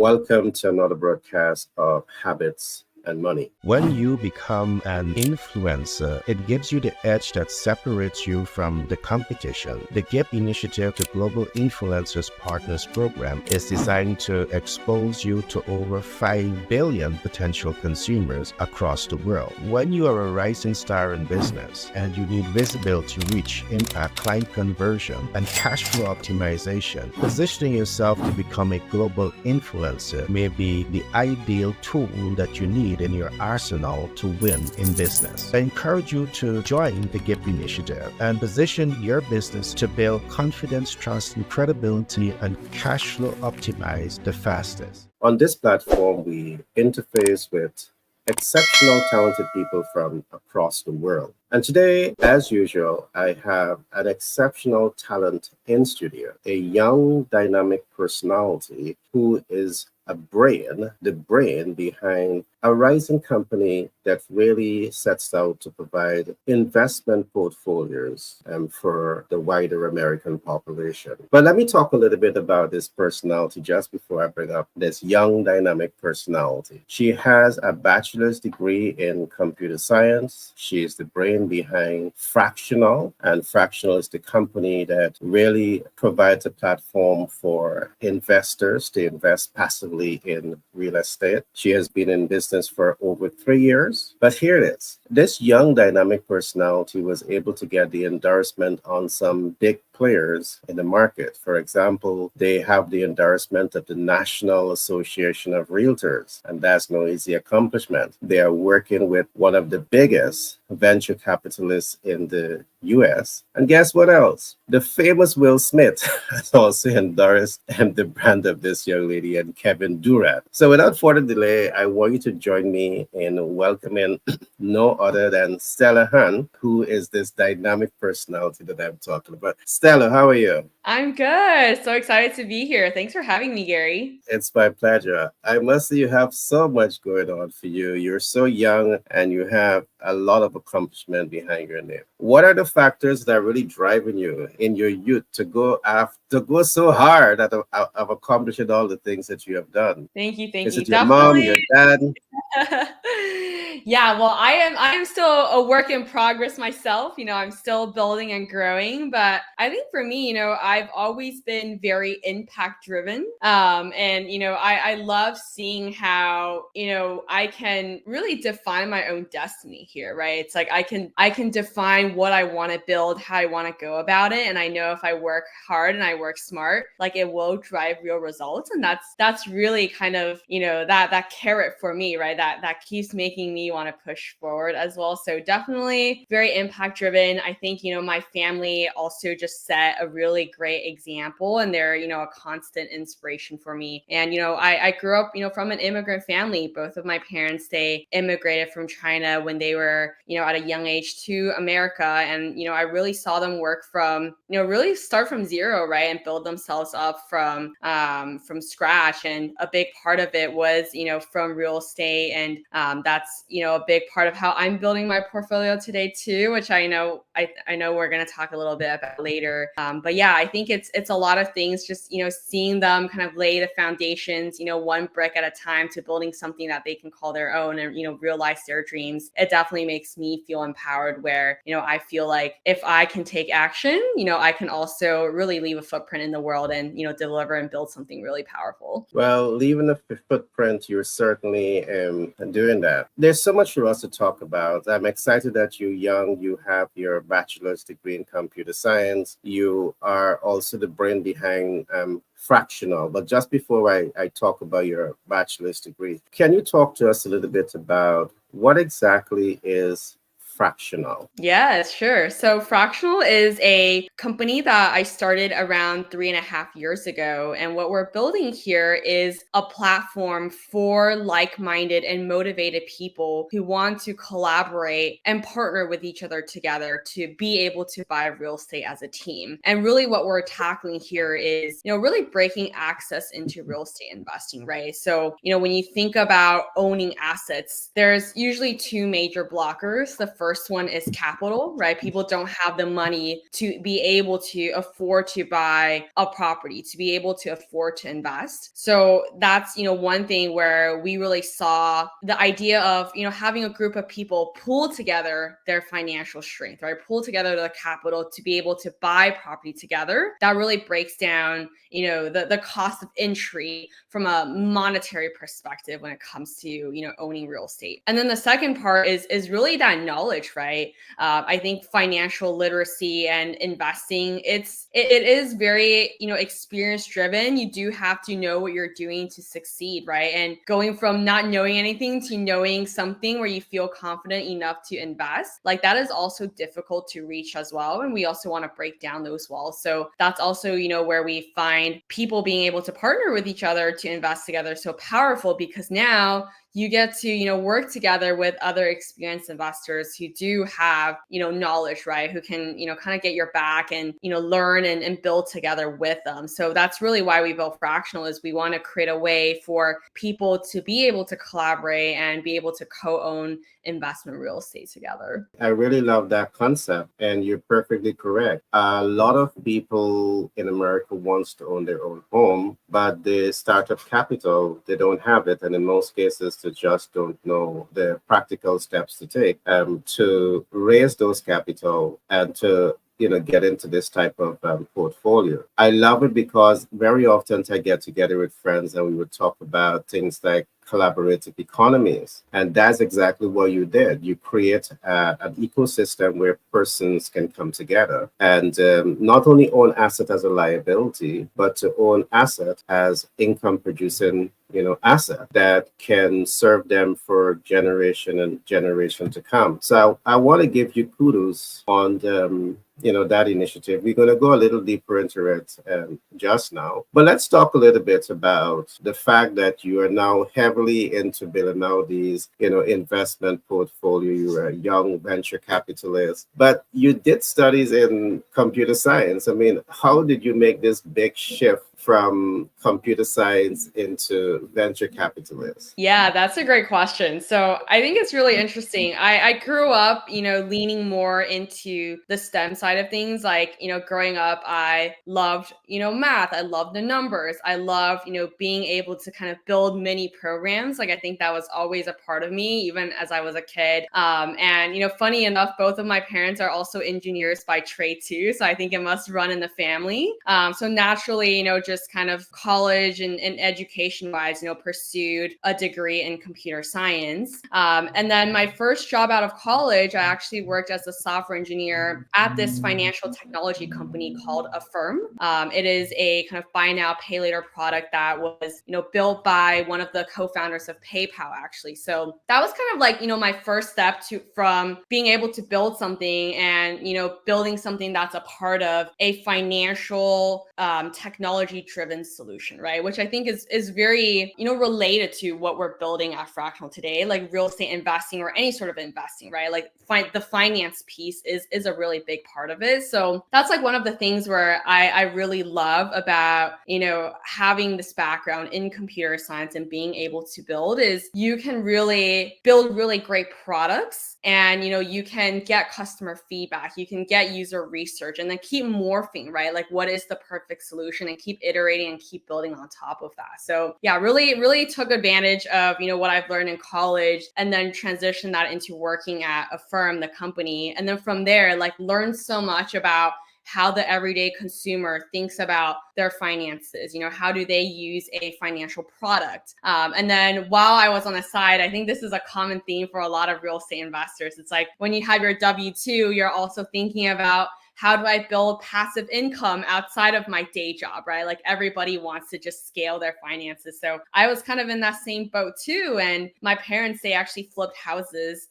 Welcome to another broadcast of Habits and Money. When you become an influencer, it gives you the edge that separates you from the competition. The GIP initiative, the Global Influencers Partners Program, is designed to expose you to over 5 billion potential consumers across the world. When you are a rising star in business and you need visibility, reach, impact, client conversion, and cash flow optimization, positioning yourself to become a global influencer may be the ideal tool that you need in your arsenal to win in business. I encourage you to join the GIP initiative and position your business to build confidence, trust, and credibility and cash flow optimize the fastest. On this platform, we interface with exceptional talented people from across the world. And today, as usual, I have an exceptional talent in studio, a young, dynamic personality who is the brain behind a rising company that really sets out to provide investment portfolios for the wider American population. But let me talk a little bit about this personality just before I bring up this young, dynamic personality. She has a bachelor's degree in computer science. She is the brain behind Fractional, and Fractional is the company that really provides a platform for investors to invest passively in real estate. She has been in business for over 3 years. But here it is. This young dynamic personality was able to get the endorsement on some big players in the market. For example, they have the endorsement of the National Association of Realtors, and that's no easy accomplishment. They are working with one of the biggest venture capitalists in the US. And guess what else? The famous Will Smith has also endorsed the brand of this young lady and Kevin Durant. So without further delay, I want you to join me in welcoming no other than Stella Han, who is this dynamic personality that I'm talking about. Stella, how are you? I'm good. So excited to be here. Thanks for having me, Gary. It's my pleasure. I must say you have so much going on for you. You're so young and you have a lot of accomplishment behind your name. What are the factors that are really driving you in your youth to go so hard at of accomplishing all the things that you have done? Thank you. Is it your mom, your dad? Yeah, well, I am still a work in progress myself. I'm still building and growing, but I think for me, I've always been very impact driven. I love seeing how, I can really define my own destiny here, right? It's like I can define what I want to build, how I want to go about it. And I know if I work hard and I work smart, like it will drive real results. And that's really kind of, that carrot for me, right? That keeps making me want to push forward as well. So definitely very impact driven. I think, my family also just set a really great example and they're, a constant inspiration for me. And, I grew up, from an immigrant family. Both of my parents, they immigrated from China when they were, at a young age to America. And, I really saw them work from, really start from zero, right? And build themselves up from scratch. And a big part of it was, from real estate. And that's, a big part of how I'm building my portfolio today too, which I know we're going to talk a little bit about later. But yeah, I think it's a lot of things, just, seeing them kind of lay the foundations, one brick at a time to building something that they can call their own and, realize their dreams. It definitely makes me feel empowered where, I feel like if I can take action, I can also really leave a footprint in the world and, deliver and build something really powerful. Well, leaving a footprint, you're certainly doing that. There's so much for us to talk about. I'm excited that you're young. You have your bachelor's degree in computer science. You are also the brain behind Fractional. But just before I talk about your bachelor's degree, can you talk to us a little bit about what exactly is Fractional? Yeah, sure. So Fractional is a company that I started around 3.5 years ago. And what we're building here is a platform for like-minded and motivated people who want to collaborate and partner with each other together to be able to buy real estate as a team. And really what we're tackling here is, really breaking access into real estate investing, right? So, when you think about owning assets, there's usually two major blockers. The first one is capital, right? People don't have the money to be able to afford to buy a property, to be able to afford to invest. So that's, one thing where we really saw the idea of, having a group of people pull together their financial strength, right? Pull together the capital to be able to buy property together. That really breaks down, the cost of entry from a monetary perspective when it comes to, owning real estate. And then the second part is really that knowledge, right? I think financial literacy and investing, it is very, experience driven. You do have to know what you're doing to succeed, right? And going from not knowing anything to knowing something where you feel confident enough to invest, like that is also difficult to reach as well. And we also want to break down those walls. So that's also, where we find people being able to partner with each other to invest together so powerful, because now you get to, work together with other experienced investors who do have, knowledge, right? Who can, kind of get your back and, learn and build together with them. So that's really why we built Fractional, is we want to create a way for people to be able to collaborate and be able to co-own investment real estate together. I really love that concept, and you're perfectly correct. A lot of people in America wants to own their own home, but the startup capital, they don't have it, and in most cases, they just don't know the practical steps to take to raise those capital and to get into this type of portfolio. I love it because very often I get together with friends and we would talk about things like collaborative economies. And that's exactly what you did. You create an ecosystem where persons can come together and not only own asset as a liability, but to own asset as income producing asset that can serve them for generation and generation to come. So I want to give you kudos on that initiative. We're going to go a little deeper into it just now, but let's talk a little bit about the fact that you are now heavily into building out these, investment portfolio. You're a young venture capitalist, but you did studies in computer science. I mean, how did you make this big shift from computer science into venture capitalist? Yeah, that's a great question. So I think it's really interesting. I grew up, leaning more into the STEM side of things. Like, growing up, I loved, math. I loved the numbers. I loved, being able to kind of build mini programs. Like, I think that was always a part of me, even as I was a kid. And, funny enough, both of my parents are also engineers by trade too. So I think it must run in the family. So naturally, just kind of college and education wise, pursued a degree in computer science. And then my first job out of college, I actually worked as a software engineer at this financial technology company called Affirm. It is a kind of buy now, pay later product that was, built by one of the co-founders of PayPal, actually. So that was kind of like, my first step from being able to build something and, building something that's a part of a financial technology driven solution, right? Which I think is very, related to what we're building at Fractional today, like real estate investing or any sort of investing, right? Like the finance piece is a really big part of it. So that's like one of the things where I really love about, having this background in computer science and being able to build is you can really build really great products and, you can get customer feedback, you can get user research and then keep morphing, right? Like what is the perfect solution and keep iterating and keep building on top of that. So yeah, really took advantage of, what I've learned in college and then transitioned that into working at Affirm, the company. And then from there, like learned so much about how the everyday consumer thinks about their finances. How do they use a financial product? And then while I was on the side, I think this is a common theme for a lot of real estate investors. It's like when you have your W-2, you're also thinking about how do I build passive income outside of my day job, right? Like everybody wants to just scale their finances. So I was kind of in that same boat too. And my parents, they actually flipped houses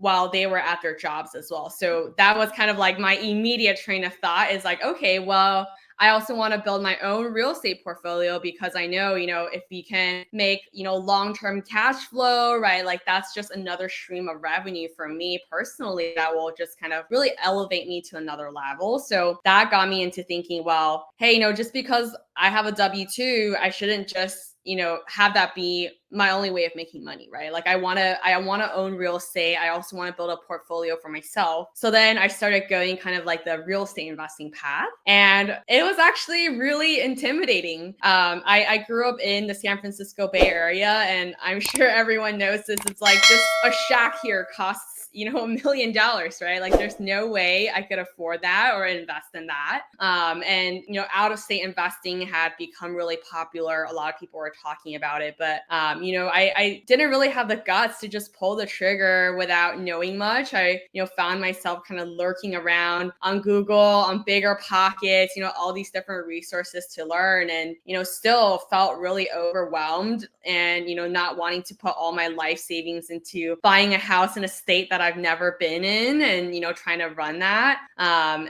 while they were at their jobs as well. So that was kind of like my immediate train of thought is like, okay, well, I also want to build my own real estate portfolio because I know, if we can make, long-term cash flow, right? Like that's just another stream of revenue for me personally that will just kind of really elevate me to another level. So that got me into thinking, well, hey, just because I have a W-2, I shouldn't just, have that be my only way of making money, right? Like I want to own real estate. I also want to build a portfolio for myself. So then I started going kind of like the real estate investing path, and it was actually really intimidating. I grew up in the San Francisco Bay Area, and I'm sure everyone knows this. It's like just a shack here costs $1 million, right? Like there's no way I could afford that or invest in that. And out of state investing had become really popular. A lot of people were talking about it, but I didn't really have the guts to just pull the trigger without knowing much. I found myself kind of lurking around on Google, on Bigger Pockets, all these different resources to learn, and still felt really overwhelmed, and not wanting to put all my life savings into buying a house in a state that I've never been in, and trying to run that.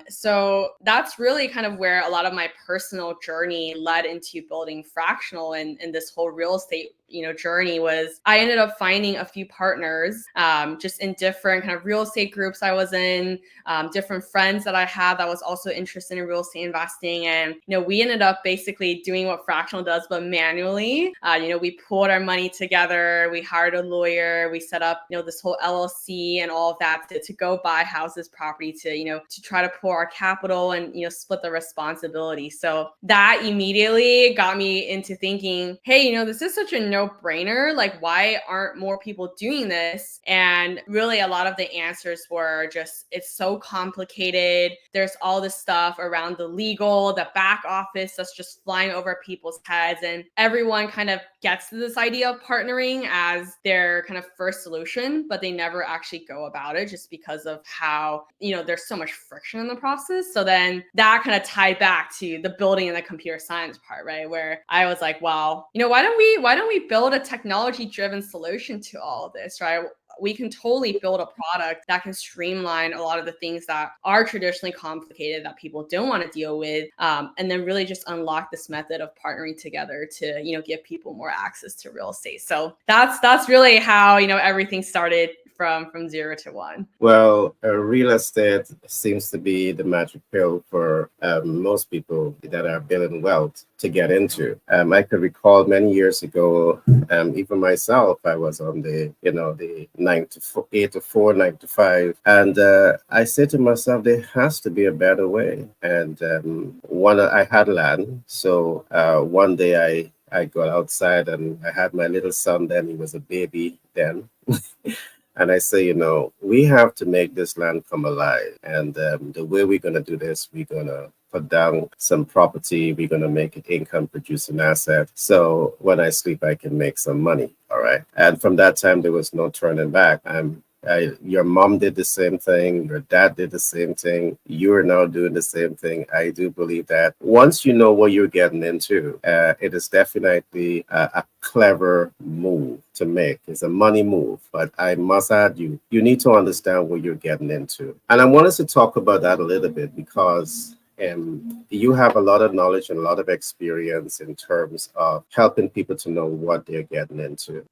So that's really kind of where a lot of my personal journey led into building Fractional, and this whole real estate journey was I ended up finding a few partners just in different kind of real estate groups I was in, different friends that I had that was also interested in real estate investing. And we ended up basically doing what Fractional does, but manually. We pulled our money together, we hired a lawyer, we set up this whole LLC and all of that to go buy houses, property, to try to pour our capital and split the responsibility. So that immediately got me into thinking, hey, this is such a no-brainer. Like, why aren't more people doing this? And really, a lot of the answers were just, it's so complicated. There's all this stuff around the legal, the back office that's just flying over people's heads, and everyone kind of gets to this idea of partnering as their kind of first solution, but they never actually go about it just because of how there's so much friction in the process. So then that kind of tied back to the building and the computer science part, right? Where I was like, well, why don't we build a technology driven solution to all of this, right? We can totally build a product that can streamline a lot of the things that are traditionally complicated that people don't want to deal with, and then really just unlock this method of partnering together to give people more access to real estate. So that's really how everything started from 0 to 1. Well, real estate seems to be the magic pill for most people that are building wealth to get into. I could recall many years ago, even myself, I was on the 8 to 4, 9 to 5, and I said to myself, there has to be a better way. And I had land, so one day I got outside and I had my little son then. He was a baby then. And I say, we have to make this land come alive. And the way we're going to do this, we're going to put down some property. We're going to make it income producing asset. So when I sleep, I can make some money. All right. And from that time, there was no turning back. Your mom did the same thing. Your dad did the same thing. You are now doing the same thing. I do believe that once you know what you're getting into, it is definitely a clever move to make. It's a money move, but I must add you need to understand what you're getting into. And I want us to talk about that a little bit because you have a lot of knowledge and a lot of experience in terms of helping people to know what they're getting into.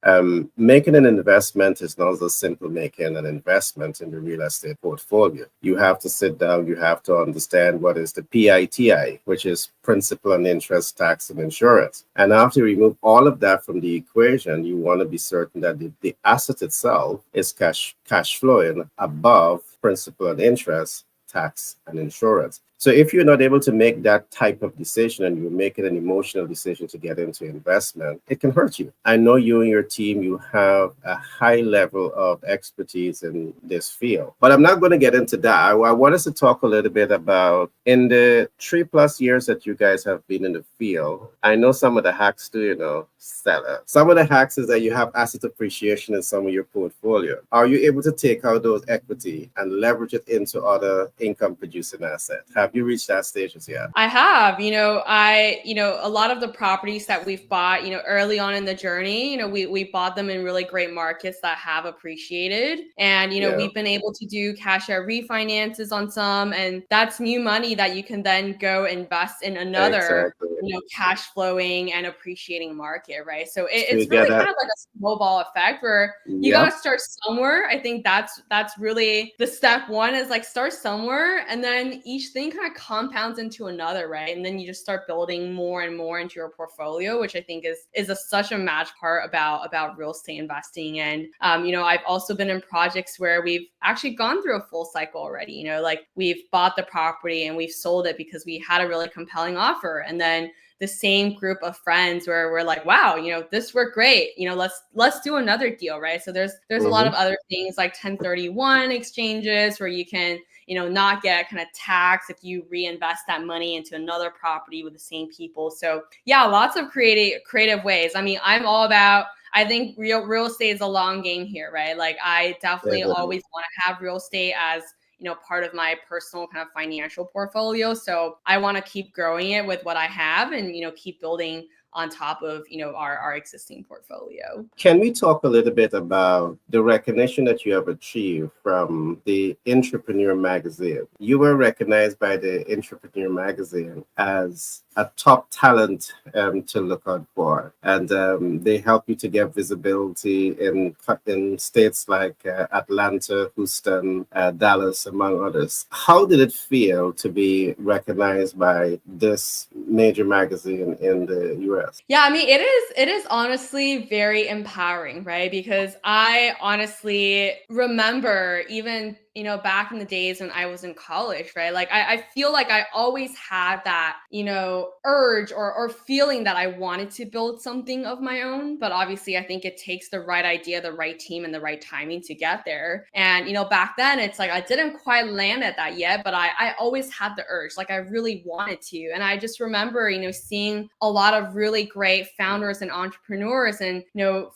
Making an investment is not so simple making an investment in the real estate portfolio. You have to sit down, you have to understand what is the PITI, which is principal and interest, tax, and insurance. And after you remove all of that from the equation, you want to be certain that the asset itself is cash flowing above principal and interest, tax, and insurance. So if you're not able to make that type of decision and you're making an emotional decision to get into investment, it can hurt you. I know you and your team, you have a high level of expertise in this field, but I'm not going to get into that. I want us to talk a little bit about in the 3+ years that you guys have been in the field. I know some of the hacks too, Stella. Some of the hacks is that you have asset appreciation in some of your portfolio. Are you able to take out those equity and leverage it into other income producing assets? Have you reached that stage yet? I have, a lot of the properties that we've bought, early on in the journey, we bought them in really great markets that have appreciated. And, we've been able to do cash out refinances on some, and that's new money that you can then go invest in another, cash flowing and appreciating market, right? So it's really kind of like a snowball effect where you got to start somewhere. I think that's really the step one is like start somewhere, and then each thing kind of compounds into another, right? And then you just start building more and more into your portfolio, which I think is such a magic part about real estate investing. And I've also been in projects where we've actually gone through a full cycle already. Like we've bought the property and we've sold it because we had a really compelling offer, and then the same group of friends where we're like, wow, this worked great. Let's do another deal, right? So there's a lot of other things like 1031 exchanges where you can, not get kind of taxed if you reinvest that money into another property with the same people. So yeah, lots of creative ways. I mean, I'm all about, I think real estate is a long game here, right? Like I definitely always want to have real estate as part of my personal kind of financial portfolio. So I want to keep growing it with what I have and, keep building on top of, our existing portfolio. Can we talk a little bit about the recognition that you have achieved from the Entrepreneur magazine? You were recognized by the Entrepreneur magazine as a top talent to look out for, and they help you to get visibility in states like Atlanta, Houston, Dallas, among others. How did it feel to be recognized by this major magazine in the US? Yeah, I mean, it is honestly very empowering, right? Because I honestly remember even, back in the days when I was in college, right? Like I feel like I always had that, urge or feeling that I wanted to build something of my own. But obviously I think it takes the right idea, the right team, and the right timing to get there. And, back then it's like I didn't quite land at that yet, but I always had the urge, like I really wanted to. And I just remember, seeing a lot of really great founders and entrepreneurs, and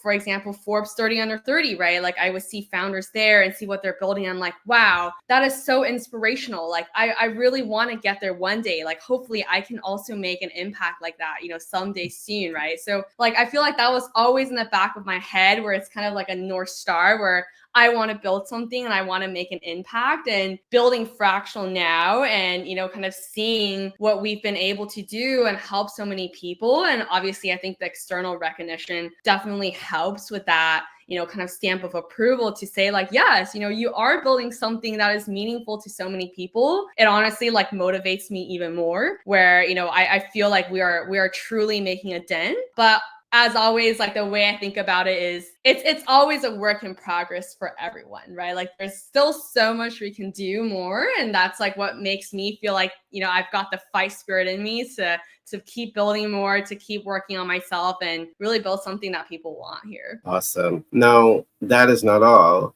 for example, Forbes 30 under 30, right? Like I would see founders there and see what they're building. I'm like, wow, that is so inspirational. Like I really want to get there one day. Like hopefully I can also make an impact like that, someday soon, right? So like I feel like that was always in the back of my head, where it's kind of like a North Star, where I want to build something and I want to make an impact. And building Fractional now and, kind of seeing what we've been able to do and help so many people. And obviously, I think the external recognition definitely helps with that, kind of stamp of approval to say like, yes, you are building something that is meaningful to so many people. It honestly like motivates me even more, where, I feel like we are truly making a dent. But as always, like the way I think about it is it's always a work in progress for everyone, right? Like there's still so much we can do more. And that's like what makes me feel like, I've got the fight spirit in me to keep building more, to keep working on myself and really build something that people want here. Awesome. Now, that is not all.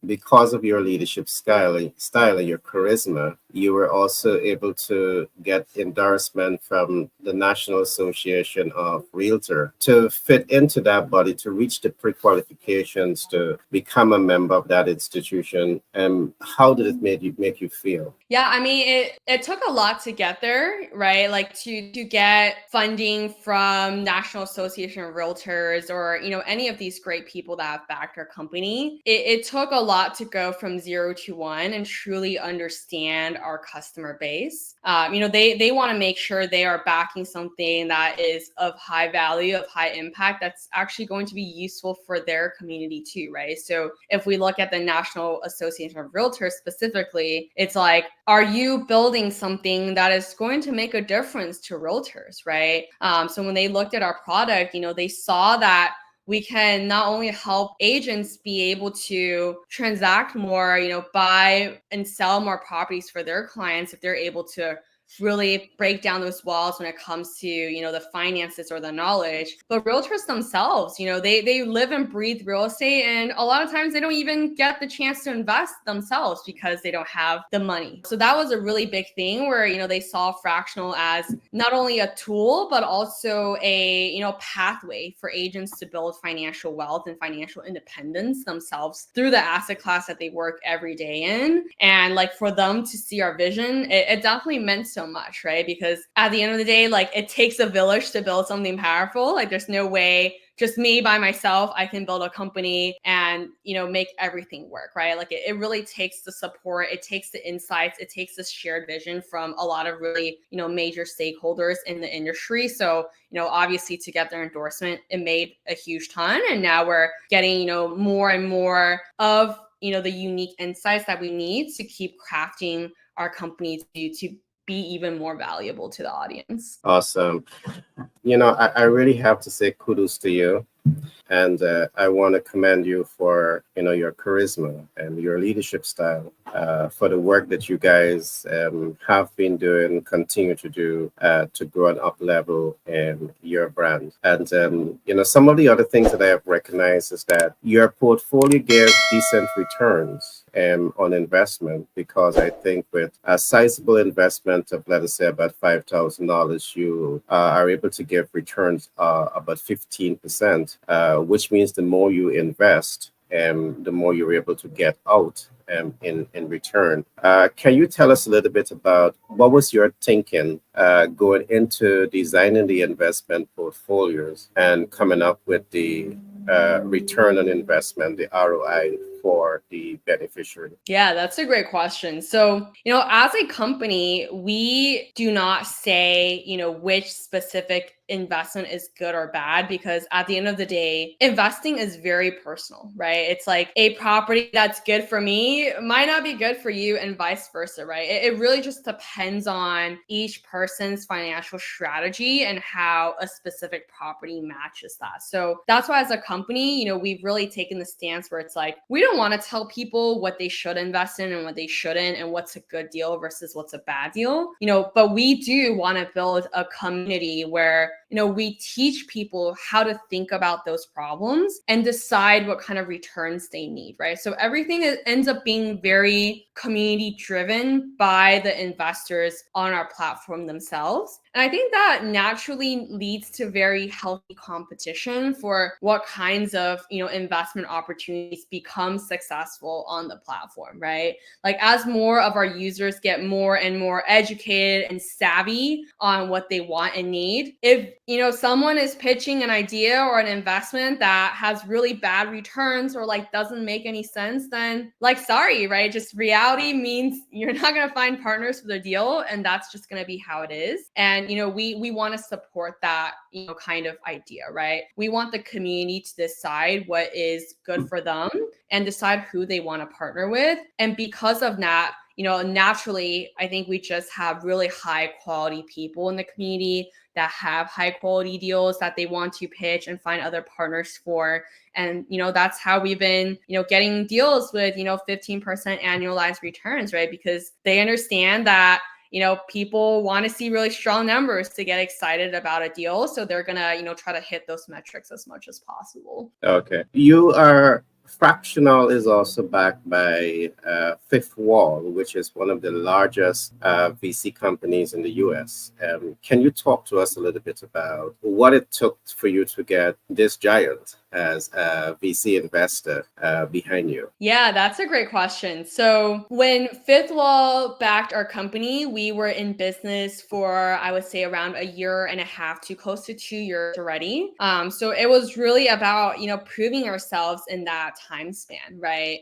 Because of your leadership style and your charisma, you were also able to get endorsement from the National Association of Realtors to fit into that body, to reach the pre-qualifications to become a member of that institution. And how did it make you feel? Yeah, I mean, it took a lot to get there, right? Like to get funding from National Association of Realtors or, any of these great people that have backed our company. It took a lot to go from 0 to 1 and truly understand our customer base. They want to make sure they are backing something that is of high value, of high impact, that's actually going to be useful for their community too, right? So if we look at the National Association of Realtors specifically, it's like, are you building something that is going to make a difference to realtors, right? So when they looked at our product, they saw that we can not only help agents be able to transact more, buy and sell more properties for their clients if they're able to really break down those walls when it comes to, the finances or the knowledge. But realtors themselves, they live and breathe real estate. And a lot of times they don't even get the chance to invest themselves because they don't have the money. So that was a really big thing where, they saw Fractional as not only a tool, but also a, pathway for agents to build financial wealth and financial independence themselves through the asset class that they work every day in. And like for them to see our vision, it definitely meant so much, right? Because at the end of the day, like it takes a village to build something powerful. Like there's no way just me by myself, I can build a company and, make everything work, right? Like it really takes the support, it takes the insights, it takes this shared vision from a lot of really, major stakeholders in the industry. So, obviously to get their endorsement, it made a huge ton. And now we're getting, more and more of, the unique insights that we need to keep crafting our company to be even more valuable to the audience. Awesome. I really have to say kudos to you. And I want to commend you for, your charisma and your leadership style, for the work that you guys have been doing, continue to do to grow and up level in your brand. And, some of the other things that I have recognized is that your portfolio gave decent returns on investment, because I think with a sizable investment of, let us say, about $5,000, you are able to give returns about 15%, which means the more you invest, the more you're able to get out in return. Can you tell us a little bit about what was your thinking going into designing the investment portfolios and coming up with the return on investment, the ROI for the beneficiary? Yeah, that's a great question. So, as a company, we do not say, which specific investment is good or bad, because at the end of the day, investing is very personal, right? It's like a property that's good for me might not be good for you, and vice versa, right? It really just depends on each person's financial strategy and how a specific property matches that. So that's why as a company, we've really taken the stance where it's like, we don't want to tell people what they should invest in and what they shouldn't, and what's a good deal versus what's a bad deal, but we do want to build a community where we teach people how to think about those problems and decide what kind of returns they need, right? So everything ends up being very community driven by the investors on our platform themselves. And I think that naturally leads to very healthy competition for what kinds of, investment opportunities become successful on the platform, right? Like, as more of our users get more and more educated and savvy on what they want and need, if, someone is pitching an idea or an investment that has really bad returns or like doesn't make any sense, then sorry, right? Just reality means you're not going to find partners for the deal, and that's just going to be how it is. And, we want to support that, kind of idea, right? We want the community to decide what is good for them and decide who they want to partner with. And because of that, naturally, I think we just have really high quality people in the community that have high quality deals that they want to pitch and find other partners for. And, that's how we've been, getting deals with, 15% annualized returns, right? Because they understand that, people want to see really strong numbers to get excited about a deal. So they're going to, try to hit those metrics as much as possible. Okay. Fractional is also backed by Fifth Wall, which is one of the largest VC companies in the US. Can you talk to us a little bit about what it took for you to get this giant as a VC investor behind you? Yeah, that's a great question. So when Fifth Wall backed our company, we were in business for, I would say, around a year and a half to close to 2 years already. So it was really about, proving ourselves in that time span, right?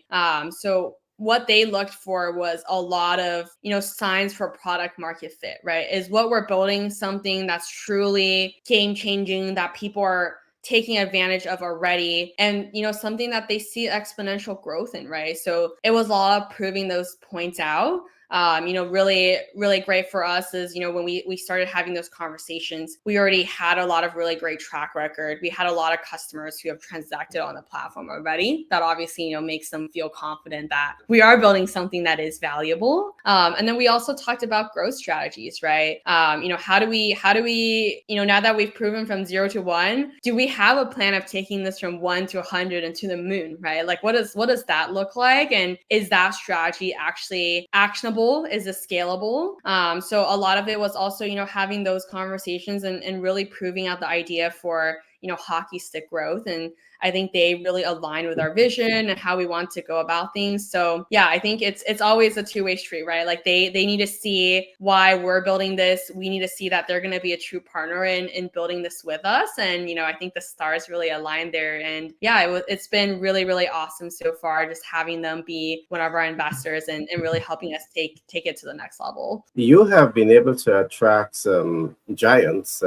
So what they looked for was a lot of, signs for product market fit, right? Is what we're building something that's truly game changing, that people are taking advantage of already, and something that they see exponential growth in, right? So it was all proving those points out. Really, really great for us is, when we started having those conversations, we already had a lot of really great track record. We had a lot of customers who have transacted on the platform already. That obviously, makes them feel confident that we are building something that is valuable. And then we also talked about growth strategies, right? How do we, now that we've proven from 0 to 1, do we have a plan of taking this from 1 to 100 and to the moon, right? Like, what does that look like? And is that strategy actually actionable? Is it scalable? So a lot of it was also, having those conversations and really proving out the idea for, hockey stick growth. And I think they really align with our vision and how we want to go about things. So yeah, I think it's always a two-way street, right? Like they need to see why we're building this. We need to see that they're going to be a true partner in building this with us. And, I think the stars really aligned there. And yeah, it's been really, really awesome so far, just having them be one of our investors and really helping us take it to the next level. You have been able to attract some giants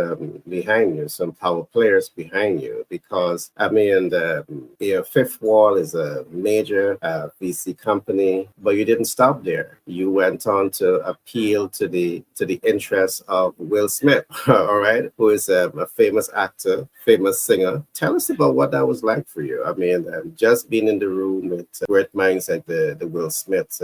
behind you, some power players behind you, because I mean, Fifth Wall is a major VC company, but you didn't stop there. You went on to appeal to the interests of Will Smith, all right, who is a famous actor, famous singer. Tell us about what that was like for you. I mean, just being in the room with great minds like the Will Smiths.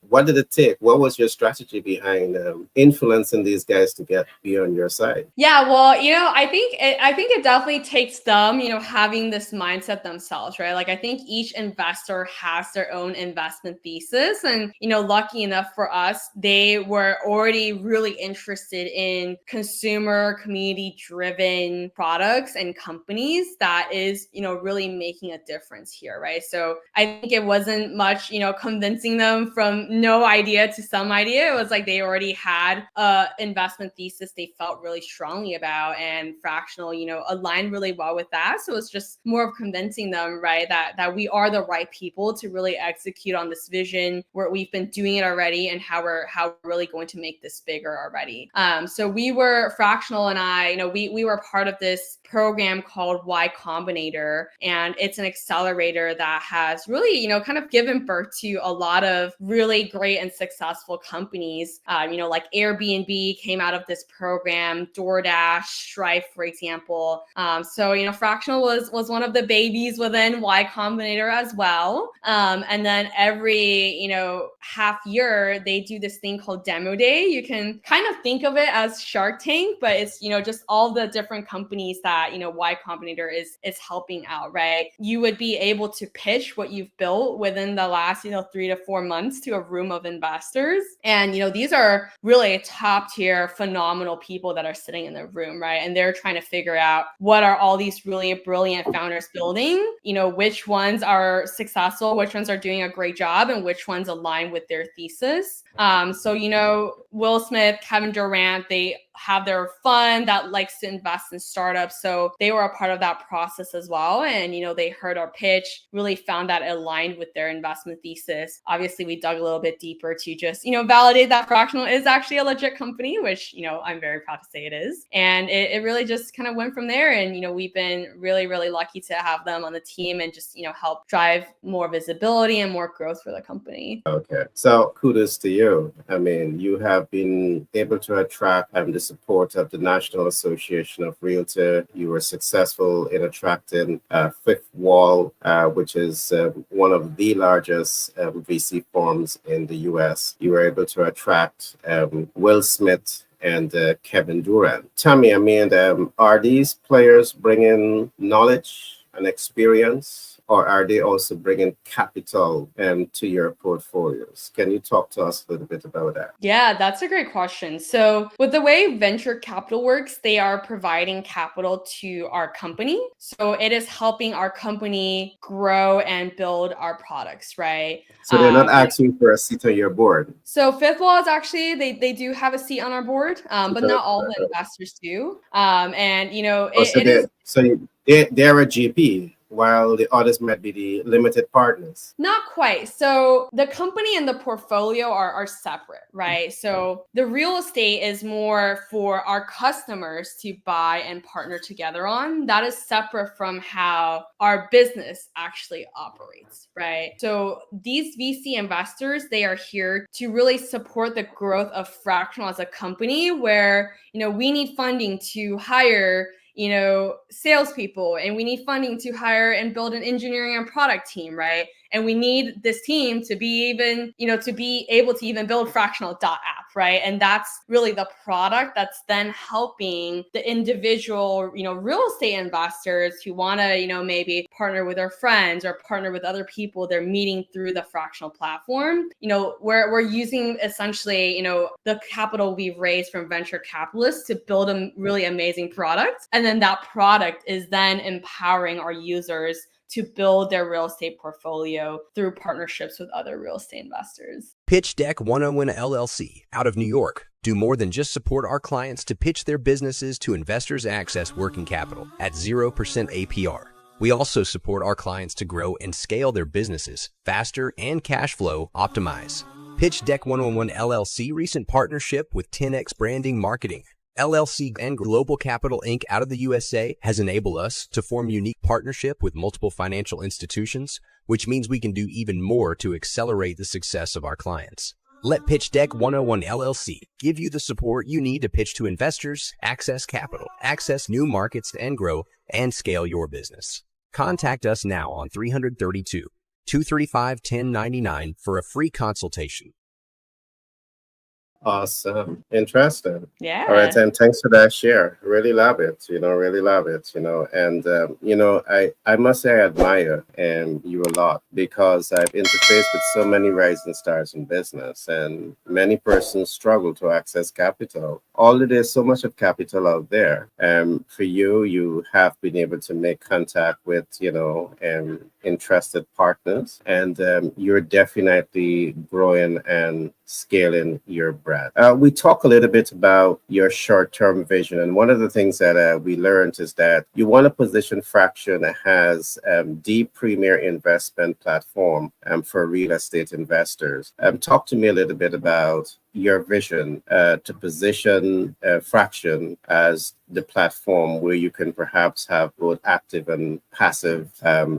What did it take? What was your strategy behind influencing these guys to be on your side? Yeah, well, I think it definitely takes them, having this mindset themselves, right? Like I think each investor has their own investment thesis, and lucky enough for us, they were already really interested in consumer community driven products and companies that is, really making a difference here, right? So I think it wasn't much, convincing them from no idea to some idea. It was like they already had a investment thesis they felt really strongly about, and Fractional, aligned really well with that. So it's just more of convincing them, right, that we are the right people to really execute on this vision where we've been doing it already, and how we're really going to make this bigger already. So we were Fractional and I, we were part of this program called Y Combinator, and it's an accelerator that has really, kind of given birth to a lot of really great and successful companies. Like Airbnb came out of this program, DoorDash, Stripe, for example. So Fractional was one of the babies within Y Combinator as well. And then every half year they do this thing called Demo Day. You can kind of think of it as Shark Tank, but it's just all the different companies that Y Combinator is helping out, right? You would be able to pitch what you've built within the last 3 to 4 months to a room of investors, and these are really top tier, phenomenal people that are sitting in the room, right? And they're trying to figure out what are all these really brilliant founders building, which ones are successful, which ones are doing a great job, and which ones align with their thesis. So Will Smith, Kevin Durant, they have their fund that likes to invest in startups. So they were a part of that process as well. And, they heard our pitch, really found that aligned with their investment thesis. Obviously, we dug a little bit deeper to just, validate that Fractional is actually a legit company, which, I'm very proud to say it is. And it really just kind of went from there. And, we've been really, really lucky to have them on the team and just, help drive more visibility and more growth for the company. Okay. So kudos to you. I mean, you have been able to attract the support of the National Association of Realtors. You were successful in attracting Fifth Wall, which is one of the largest VC firms in the US. You were able to attract Will Smith and Kevin Durant. Tell me, I mean, are these players bringing knowledge and experience, or are they also bringing capital to your portfolios? Can you talk to us a little bit about that? Yeah, that's a great question. So with the way venture capital works, they are providing capital to our company. So it is helping our company grow and build our products, right? So they're not asking for a seat on your board. So Fifth Wall is actually, they do have a seat on our board, but not all the investors do. They're a GP, while the others might be the limited partners. Not quite. So the company and the portfolio are separate, right? So the real estate is more for our customers to buy and partner together on. That is separate from how our business actually operates, right? So these VC investors, they are here to really support the growth of Fractional as a company where, we need funding to hire salespeople, and we need funding to hire and build an engineering and product team, right? And we need this team to be to be able to even build Fractional.app, right? And that's really the product that's then helping the individual, real estate investors who want to, maybe partner with their friends or partner with other people they're meeting through the Fractional platform. We're using essentially, the capital we've raised from venture capitalists to build a really amazing product. And then that product is then empowering our users to build their real estate portfolio through partnerships with other real estate investors. Pitch Deck 101 LLC out of New York do more than just support our clients to pitch their businesses to investors access working capital at 0% APR. We also support our clients to grow and scale their businesses faster and cash flow optimize. Pitch Deck 101 LLC recent partnership with 10X Branding Marketing. LLC and Global Capital Inc. out of the USA has enabled us to form unique partnership with multiple financial institutions, which means we can do even more to accelerate the success of our clients. Let Pitch Deck 101 LLC give you the support you need to pitch to investors, access capital, access new markets and grow and scale your business. Contact us now on 332-235-1099 for a free consultation. Awesome. Interesting. Yeah. All right. And thanks for that share. Really love it. Really love it. And, I must say I admire you a lot because I've interfaced with so many rising stars in business, and many persons struggle to access capital. Although there's so much of capital out there, for you have been able to make contact with, interested partners, and you're definitely growing and scaling your brand. We talk a little bit about your short-term vision, and one of the things that we learned is that you want to position Fraction as the premier investment platform for real estate investors. Talk to me a little bit about your vision to position Fraction as the platform where you can perhaps have both active and passive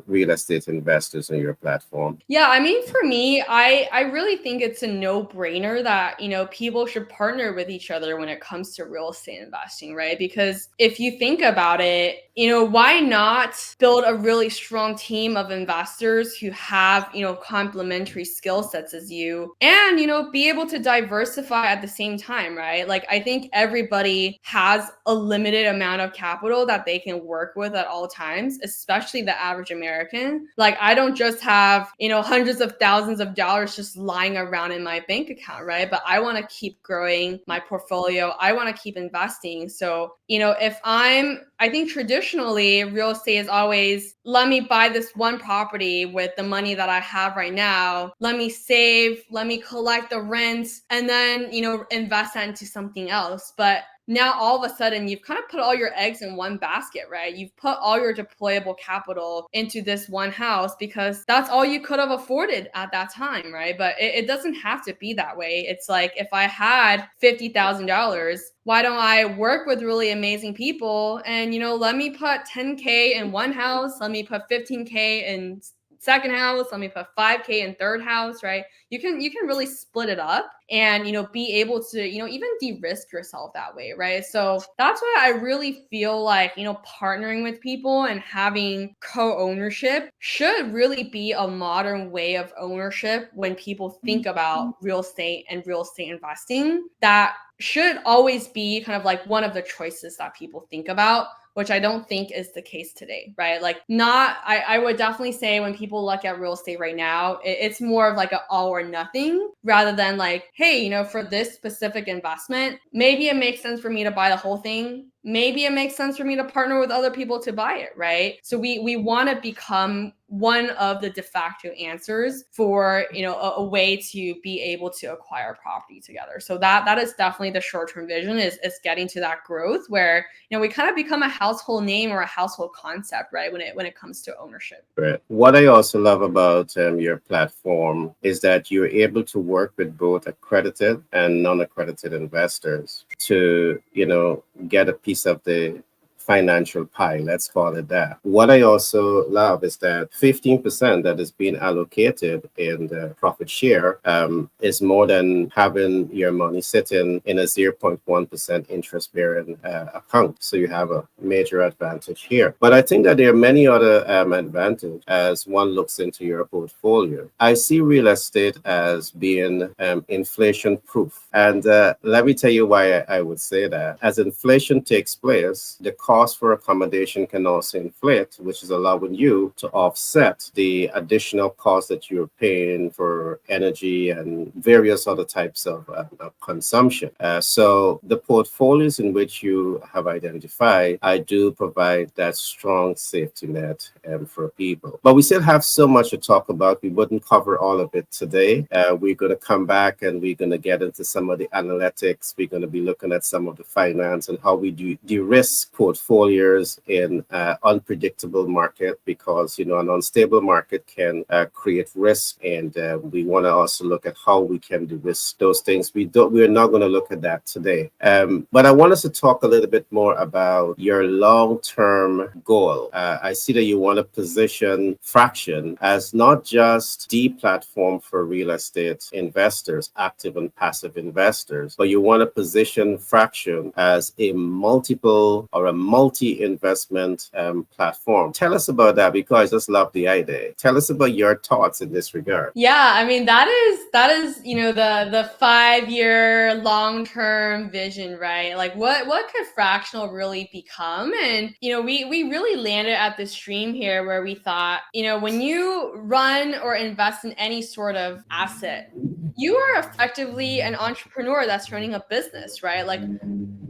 real estate investors on your platform. Yeah, I mean, for me, I really think it's a no-brainer that, people should partner with each other when it comes to real estate investing, right? Because if you think about it, why not build a really strong team of investors who have, complementary skill sets as you, and, be able to diversify at the same time, right? Like, I think everybody has a limited amount of capital that they can work with at all times, especially the average American. Like, I don't just have, hundreds of thousands of dollars just lying around in my bank account, right? But I want to keep growing my portfolio. I want to keep investing. So, I think traditionally real estate is always, let me buy this one property with the money that I have right now. Let me save, let me collect the rent, and then, invest that into something else. But now all of a sudden you've kind of put all your eggs in one basket, right? You've put all your deployable capital into this one house because that's all you could have afforded at that time, right? But it doesn't have to be that way. It's like, if I had $50,000, why don't I work with really amazing people and, let me put 10K in one house, let me put 15K in second house, let me put 5K in third house, right? You can really split it up and, be able to, even de-risk yourself that way, right? So that's why I really feel like, partnering with people and having co-ownership should really be a modern way of ownership when people think about real estate and real estate investing. That should always be kind of like one of the choices that people think about, which I don't think is the case today, right? Like, I would definitely say when people look at real estate right now, it's more of like an all or nothing rather than like, hey, for this specific investment, maybe it makes sense for me to buy the whole thing. Maybe it makes sense for me to partner with other people to buy it, right? So we want to become one of the de facto answers for, a way to be able to acquire property together. So that is definitely the short-term vision is getting to that growth where, we kind of become a household name or a household concept, right? When it comes to ownership. Right. What I also love about your platform is that you're able to work with both accredited and non-accredited investors to, get a piece of the financial pie, let's call it that. What I also love is that 15% that is being allocated in the profit share is more than having your money sitting in a 0.1% interest bearing account. So you have a major advantage here. But I think that there are many other advantages as one looks into your portfolio. I see real estate as being inflation proof. And let me tell you why I would say that. As inflation takes place, the cost for accommodation can also inflate, which is allowing you to offset the additional costs that you're paying for energy and various other types of consumption. So the portfolios in which you have identified, I do provide that strong safety net for people. But we still have so much to talk about. We wouldn't cover all of it today. We're going to come back and we're going to get into some of the analytics. We're going to be looking at some of the finance and how we do de-risk portfolios portfolios in an unpredictable market, because an unstable market can create risk, and we want to also look at how we can de-risk those things. We're not going to look at that today, but I want us to talk a little bit more about your long-term goal. I see that you want to position Fraction as not just the platform for real estate investors, active and passive investors, but you want to position Fraction as a multi-investment platform. Tell us about that, because I just love the idea. Tell us about your thoughts in this regard. Yeah, I mean that is the 5-year long-term vision, right? Like what could Fractional really become? And we really landed at this dream here where we thought, when you run or invest in any sort of asset, you are effectively an entrepreneur that's running a business, right? Like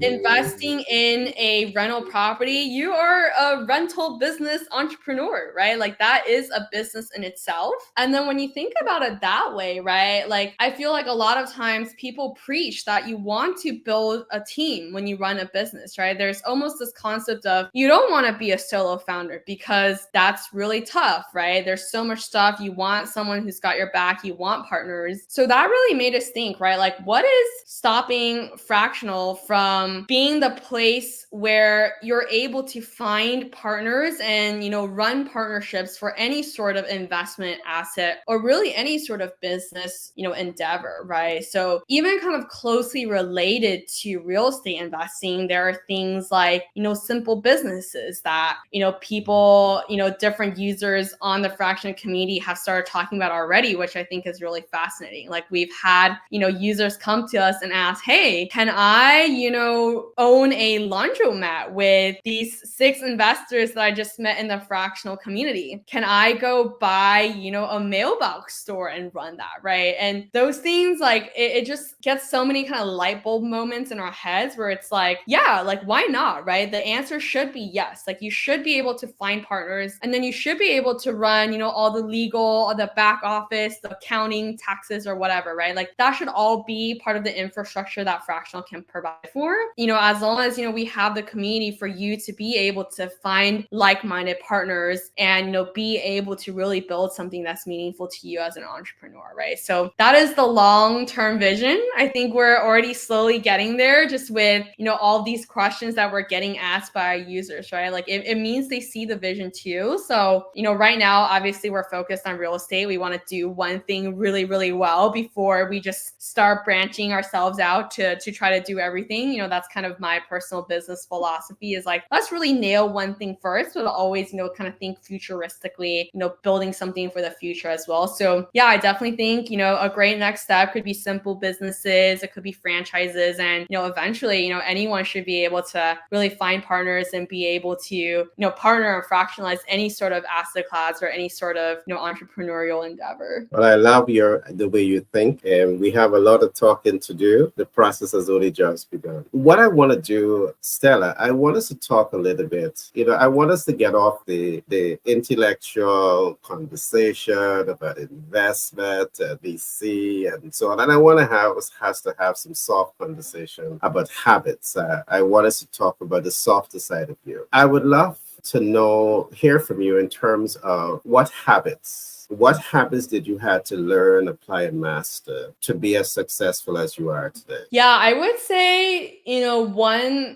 investing in a rental property, you are a rental business entrepreneur, right? Like that is a business in itself. And then when you think about it that way, right? Like I feel like a lot of times people preach that you want to build a team when you run a business, right? There's almost this concept of you don't want to be a solo founder because that's really tough, right? There's so much stuff. You want someone who's got your back, you want partners. So that really made us think, right? Like what is stopping Fractional from being the place where you're able to find partners and run partnerships for any sort of investment asset or really any sort of business endeavor, right? So even kind of closely related to real estate investing, there are things like simple businesses that people different users on the Fraction community have started talking about already, which I think is really fascinating. Like we've had users come to us and ask, hey, can I own a laundromat with these 6 investors that I just met in the Fractional community? Can I go buy a mailbox store and run that, right? And those things, like it just gets so many kind of light bulb moments in our heads where it's like, yeah, like why not, right? The answer should be yes. Like you should be able to find partners, and then you should be able to run all the legal, all the back office, the accounting, taxes, or whatever, right? Like that should all be part of the infrastructure that Fractional can provide for, as long as we have the community for you to be able to find like-minded partners and be able to really build something that's meaningful to you as an entrepreneur, right? So that is the long-term vision. I think we're already slowly getting there, just with all these questions that we're getting asked by our users, right? Like it means they see the vision too. So right now obviously we're focused on real estate. We want to do one thing really, really well before we just start branching ourselves out to try to do everything. That's kind of my personal business philosophy, is like, let's really nail one thing first, but always, kind of think futuristically, building something for the future as well. So yeah, I definitely think, a great next step could be simple businesses. It could be franchises. And, eventually, anyone should be able to really find partners and be able to, partner and fractionalize any sort of asset class or any sort of, entrepreneurial endeavor. Well, I love the way you think, and we have a lot of talking to do. The process has only just begun. What I want to do, Stella, I want us to talk a little bit. I want us to get off the intellectual conversation about investment, VC, and so on. And I want to have some soft conversation about habits. I want us to talk about the softer side of you. I would love to hear from you in terms of what habits did you have to learn, apply, and master to be as successful as you are today? Yeah, I would say,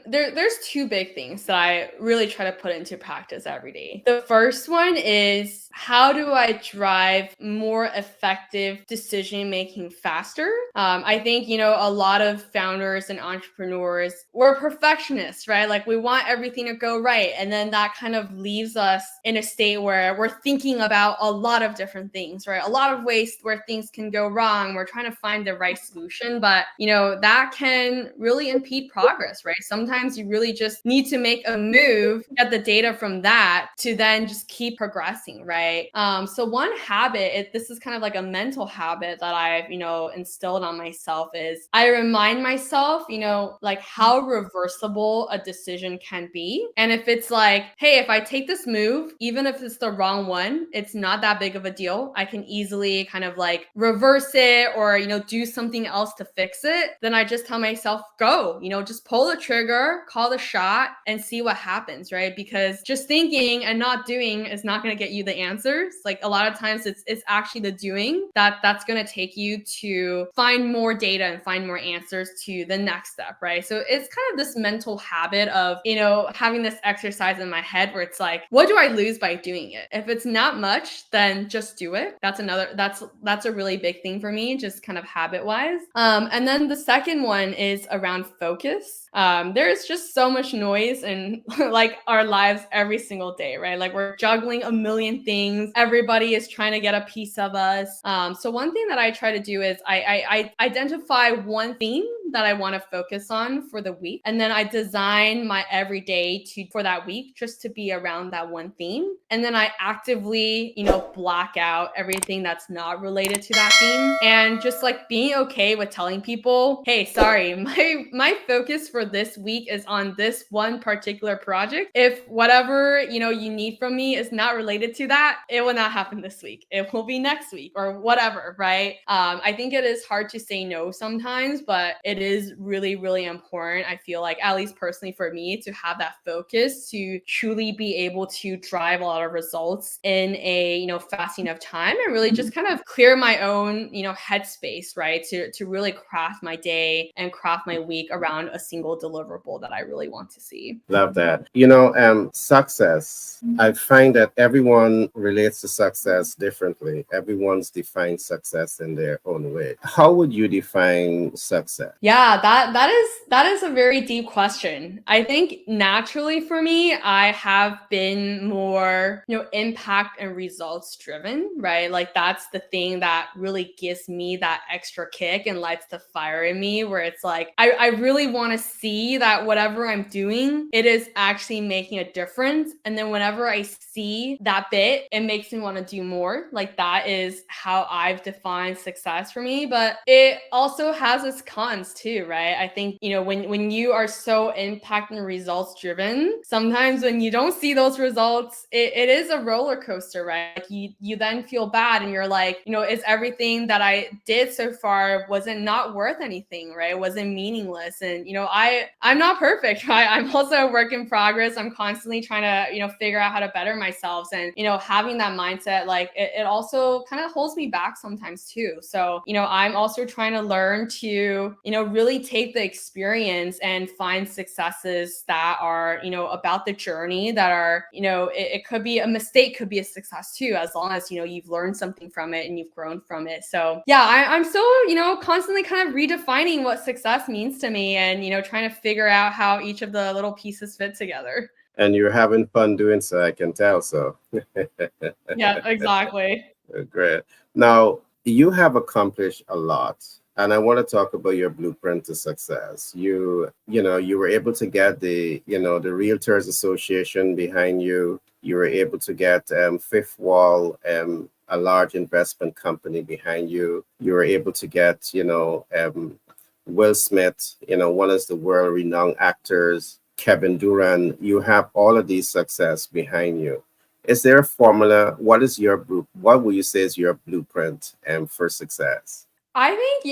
there's 2 big things that I really try to put into practice every day. The first one is, how do I drive more effective decision making faster? I think, a lot of founders and entrepreneurs, we're perfectionists, right? Like we want everything to go right. And then that kind of leaves us in a state where we're thinking about a lot of different things, right? A lot of ways where things can go wrong. We're trying to find the right solution, but that can really impede progress, right? Sometimes you really just need to make a move, get the data from that to then just keep progressing, right? So one habit, this is kind of like a mental habit that I've, instilled on myself, is I remind myself, like how reversible a decision can be. And if it's like, hey, if I take this move, even if it's the wrong one, it's not that big of a a deal, I can easily kind of like reverse it or, do something else to fix it, then I just tell myself, go, just pull the trigger, call the shot and see what happens, right? Because just thinking and not doing is not going to get you the answers. Like a lot of times it's actually the doing that's going to take you to find more data and find more answers to the next step, right? So it's kind of this mental habit of, having this exercise in my head where it's like, what do I lose by doing it? If it's not much, then just do it. That's a really big thing for me, just kind of habit wise. And then the second one is around focus. There's just so much noise in like our lives every single day, right? Like we're juggling a million things. Everybody is trying to get a piece of us. So one thing that I try to do is I identify one theme that I want to focus on for the week. And then I design my everyday for that week just to be around that one theme. And then I actively, block out everything that's not related to that theme. And just like being okay with telling people, hey, sorry, my focus for this week is on this one particular project. If whatever, you need from me is not related to that, it will not happen this week. It will be next week or whatever, right? I think it is hard to say no sometimes, but it is really, really important. I feel like, at least personally for me, to have that focus to truly be able to drive a lot of results in a, fast enough time and really just kind of clear my own, headspace, right? To really craft my day and craft my week around a single deliverable that I really want to see. Love that. Success. I find that everyone relates to success differently. Everyone's defined success in their own way. How would you define success? Yeah, that is a very deep question. I think naturally for me, I have been more, impact and results driven, right? Like that's the thing that really gives me that extra kick and lights the fire in me, where it's like, I really want to see that whatever I'm doing, it is actually making a difference. And then whenever I see that bit, it makes me want to do more. Like that is how I've defined success for me. But it also has its cons too, right? I think, when you are so impact and results driven, sometimes when you don't see those results, it is a roller coaster, right? Like you then feel bad and you're like, is everything that I did so far, was it not worth anything, right? Was it meaningless? And, I'm not perfect, right? I'm also a work in progress. I'm constantly trying to, figure out how to better myself. And, having that mindset, like it also kind of holds me back sometimes too. So, I'm also trying to learn to, really take the experience and find successes that are, about the journey, that are, it could be a mistake, could be a success too, as long as, you've learned something from it and you've grown from it. So yeah, I'm still, constantly kind of redefining what success means to me and, trying to figure out how each of the little pieces fit together. And you're having fun doing so, I can tell. So Yeah, exactly. great. Now, you have accomplished a lot. And I want to talk about your blueprint to success. You were able to get the Realtors Association behind you. You were able to get Fifth Wall, a large investment company behind you. You were able to get, Will Smith, one of the world-renowned actors, Kevin Durant. You have all of these success behind you. Is there a formula? What would you say is your blueprint for success? I think,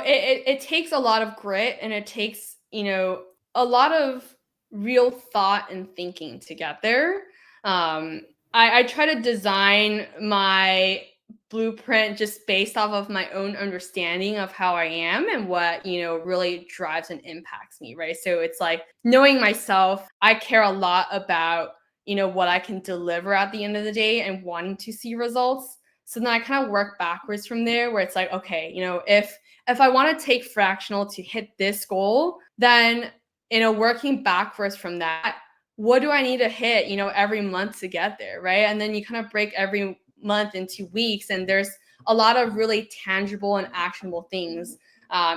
it takes a lot of grit and it takes, a lot of real thought and thinking to get there. I try to design my blueprint just based off of my own understanding of how I am and what, really drives and impacts me, right? So it's like knowing myself, I care a lot about, what I can deliver at the end of the day and wanting to see results. So then I kind of work backwards from there, where it's like, okay, if I want to take fractional to hit this goal, then, working backwards from that, what do I need to hit, every month to get there, right? And then you kind of break every month into weeks, and there's a lot of really tangible and actionable things.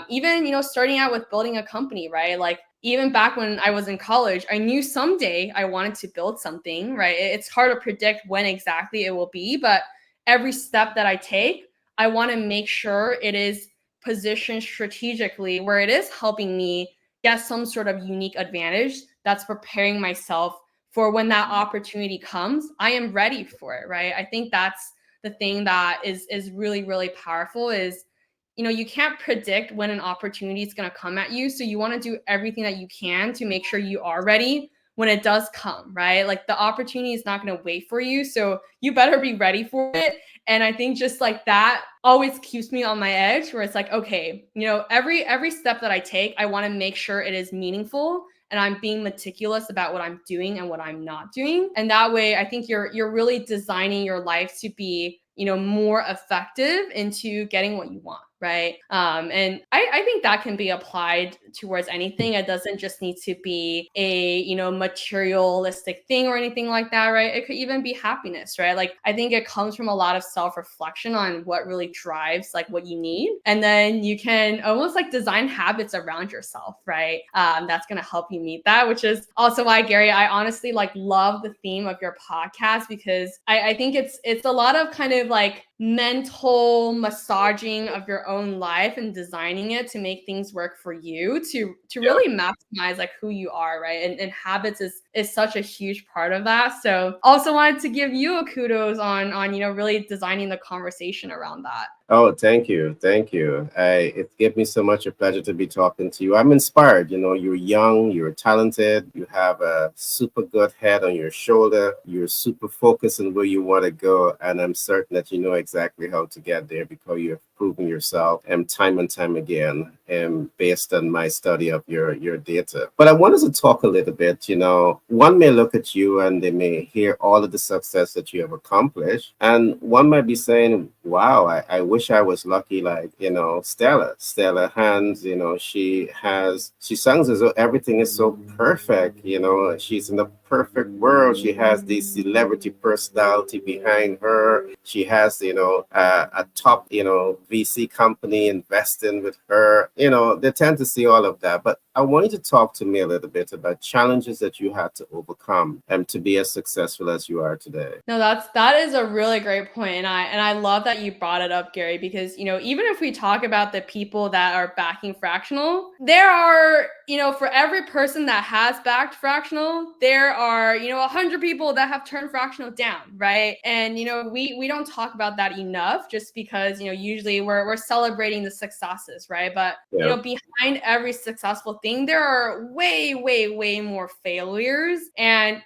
Even, starting out with building a company, right? Like even back when I was in college, I knew someday I wanted to build something, right? It's hard to predict when exactly it will be, but every step that I take, I want to make sure it is positioned strategically where it is helping me get some sort of unique advantage that's preparing myself for when that opportunity comes, I am ready for it, right? I think that's the thing that is really, really powerful is, you can't predict when an opportunity is going to come at you. So you want to do everything that you can to make sure you are ready when it does come, right? Like the opportunity is not going to wait for you. So you better be ready for it. And I think just like that always keeps me on my edge, where it's like, okay, every step that I take, I want to make sure it is meaningful and I'm being meticulous about what I'm doing and what I'm not doing. And that way, I think you're really designing your life to be, more effective into getting what you want. Right. And I think that can be applied towards anything. It doesn't just need to be a, materialistic thing or anything like that. Right. It could even be happiness. Right. Like I think it comes from a lot of self-reflection on what really drives like what you need. And then you can almost like design habits around yourself. Right. That's going to help you meet that, which is also why, Gary, I honestly like love the theme of your podcast, because I think it's a lot of kind of like mental massaging of your own life and designing it to make things work for you to really maximize like who you are, right? And habits is such a huge part of that. So also wanted to give you a kudos on really designing the conversation around that. Oh, thank you. Thank you. It gave me so much a pleasure to be talking to you. I'm inspired. You're young, you're talented, you have a super good head on your shoulder, you're super focused on where you want to go. And I'm certain that you know exactly how to get there because you've proven yourself and time again, based on my study of your data. But I wanted to talk a little bit, one may look at you and they may hear all of the success that you have accomplished. And one might be saying, wow, I wish I was lucky like, Stella Hands, she sounds as though everything is so perfect, she's in the perfect world. She has this celebrity personality behind her. She has, a top, VC company investing with her. They tend to see all of that. But I want you to talk to me a little bit about challenges that you had to overcome and to be as successful as you are today. No, that is a really great point. And I love that you brought it up, Gary, because, even if we talk about the people that are backing Fractional, there are, for every person that has backed Fractional, there are, 100 people that have turned Fractional down, right? And, we don't talk about that enough just because, usually we're celebrating the successes, right? But, behind every successful thing, there are way, way, way more failures. And,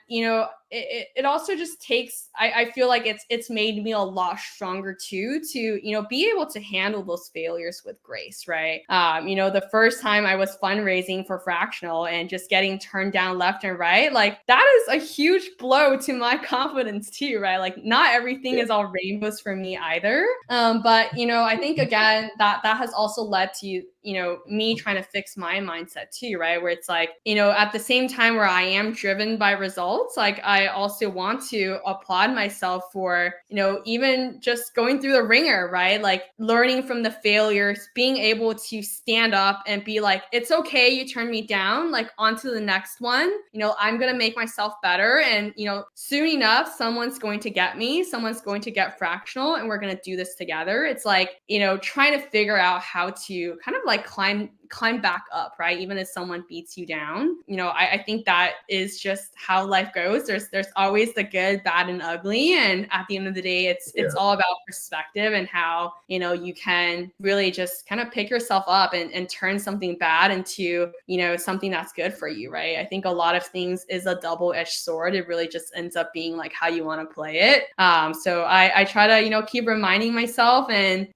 it also just takes, I feel like it's made me a lot stronger too, to, be able to handle those failures with grace, right? The first time I was fundraising for Fractional and just getting turned down left and right, like that is a huge blow to my confidence too, right? Like not everything is all rainbows for me either. But, I think again, that has also led to, me trying to fix my mindset too, right? Where it's like, at the same time where I am driven by results, like I also want to applaud myself for, even just going through the ringer, right? Like learning from the failures, being able to stand up and be like, it's okay, you turned me down, like on to the next one. I'm going to make myself better. And, soon enough, someone's going to get me, someone's going to get Fractional, and we're going to do this together. It's like, trying to figure out how to kind of like climb back up, right? Even if someone beats you down, I think that is just how life goes. There's always the good, bad, and ugly. And at the end of the day, it's all about perspective and how, you can really just kind of pick yourself up and turn something bad into, something that's good for you, right? I think a lot of things is a double-edged sword. It really just ends up being like how you want to play it. So I try to, keep reminding myself, and,